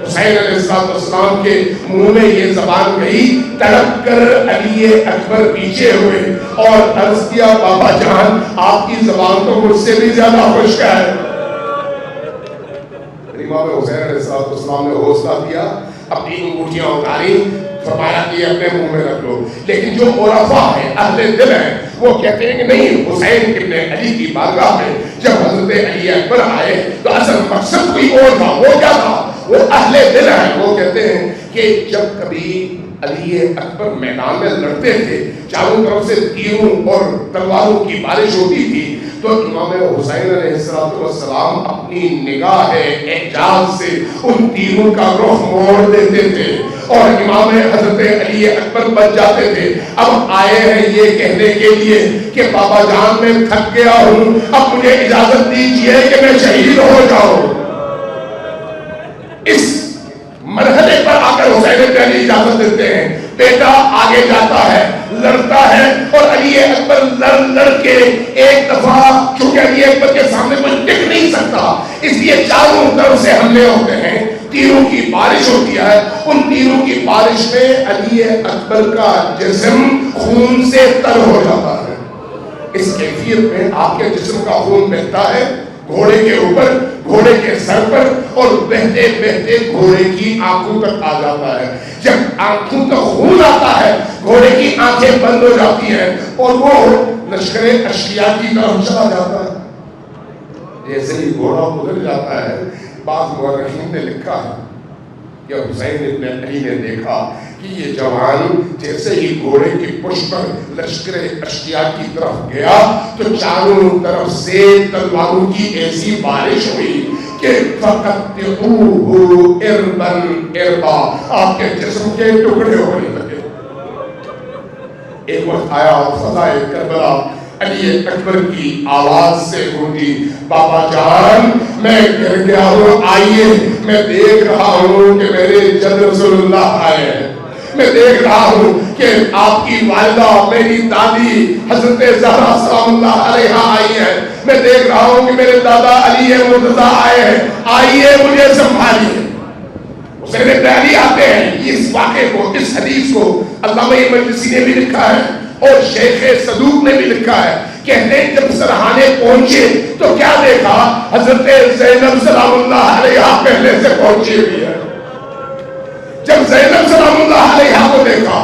حسین علیہ السلام کے منہ میں یہ زبان گئی، تڑپ کر علی اکبر پیچھے ہوئے اور عرض کیا بابا جان آپ کی زبان تو مجھ سے بھی زیادہ خشک ہے۔ امام حسین علیہ السلام نے حوصلہ دیا، اپنی انگوٹھیاں اتاری، فرمایا کہ اپنے منہ میں رکھ لو۔ لیکن جو عرفاء ہیں، اہل دل ہیں، وہ کہتے ہیں کہ نہیں، حسین ابن علی کی بارگاہ میں جب حضرت علی اکبر آئے تو اصل مقصد کوئی اور تھا۔ وہ کیا تھا؟ وہ اہل دل ہیں، وہ کہتے ہیں کہ جب کبھی علی اکبر میدان میں لڑتے تھے، چاروں طرف سے تیروں اور تلواروں کی بارش ہوتی تھی، تو امام حسین علیہ السلام اپنی نگاہ اعجاز سے ان تیروں کا رخ موڑ دیتے تھے اور امام حضرت علی اکبر بچ جاتے تھے۔ اب آئے ہیں یہ کہنے کے لیے کہ بابا جان میں تھک گیا ہوں، اب مجھے اجازت دیجیے کہ میں شہید ہو جاؤں۔ اس مرحلے پر آ کر حسین ابن علی اجازت دیتے ہیں، بیٹا آگے جاتا ہے، لڑتا ہے، اور علی اکبر لڑ کے ایک دفعہ چونکہ علی اکبر کے سامنے کوئی ٹک نہیں سکتا، اس لیے چاروں طرف سے حملے ہوتے ہیں، تیروں کی بارش ہوتی ہے۔ ان تیروں کی بارش میں علی اکبر کا جسم خون سے تر ہو جاتا ہے۔ اس کیفیت میں آپ کے جسم کا خون بہتا ہے گھوڑے کے اوپر، گھوڑے کے سر پر، اور بہتے بہتے گھوڑے کی آنکھوں تک آ جاتا ہے۔ جب آنکھوں تک خون آتا ہے، گھوڑے کی آنکھیں بند ہو جاتی ہیں اور وہ لشکر اشکیا کی طرف چلا جاتا ہے۔ جیسے ہی گھوڑا گزر جاتا ہے، بعض مورخین نے لکھا ہے کہ حسین ابن علی نے دیکھا کہ یہ جوان جیسے ہی گھوڑے کی پشت پر لشکر اشکیا کی طرف گیا تو چاروں طرف سے تلواروں کی ایسی بارش ہوئی کہ فَقَطِّعُوهُ إِرْبًا إِرْبًا، آپ کے جسم کے ٹکڑے ہونے لگے۔ ایک وقت آیا فضائے کربلا علی اکبر کی آواز سے گونجی، بابا جان میں گر گیا ہوں، آئیے، میں دیکھ رہا ہوں کہ میرے جد رسول اللہ آئے ہیں، میں دیکھ رہا ہوں کہ آپ کی والدہ میری دادی حضرت زہرا سلام اللہ علیہا آئی ہیں، میں دیکھ رہا ہوں کہ میرے دادا علی مرتضیٰ آئے ہیں، آئیے مجھے سنبھالیے۔ حسین ابن علی آتے ہیں۔ اس واقعے کو، اس حدیث کو علامہ مجلسی نے بھی لکھا ہے اور شیخ صدوق نے بھی لکھا ہے، کہتے ہیں جب سرحانے پہنچے تو کیا دیکھا؟ حضرت زینب سلام اللہ علیہا پہلے سے پہنچی ہوئی ہے۔ جب زینب سلام اللہ علیہا کو دیکھا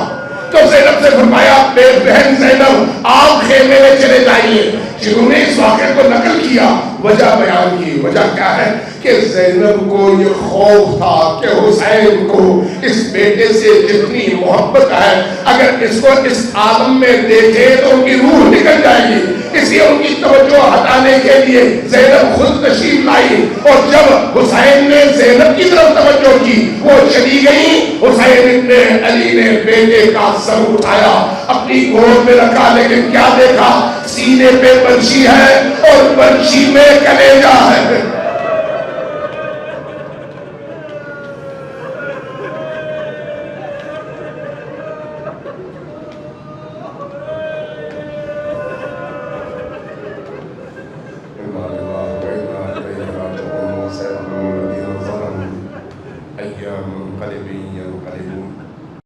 تو زینب سے فرمایا بہن زینب آپ خیمے میں چلے جائیے۔ جنہوں نے اس واقعے کو نقل کیا وجہ بیان کی، وجہ کیا ہے کہ زینب کو یہ خوف تھا کہ حسین کو اس بیٹے سے جتنی محبت ہے اگر اس کو اس عالم میں دیکھے تو ان کی روح نکل جائے گی، اس لیے ان کی توجہ ہٹانے کے لیے زینب خود تشریف لائی، اور جب حسین نے زینب کی طرف توجہ کی وہ چلی گئی۔ حسین ابن علی نے بیٹے کا سر اٹھایا، اپنی گود میں رکھا، لیکن کیا دیکھا؟ سینے پہ برچی ہے اور برچی میں کلیجہ ہے۔ أيام منقلب ينقلبون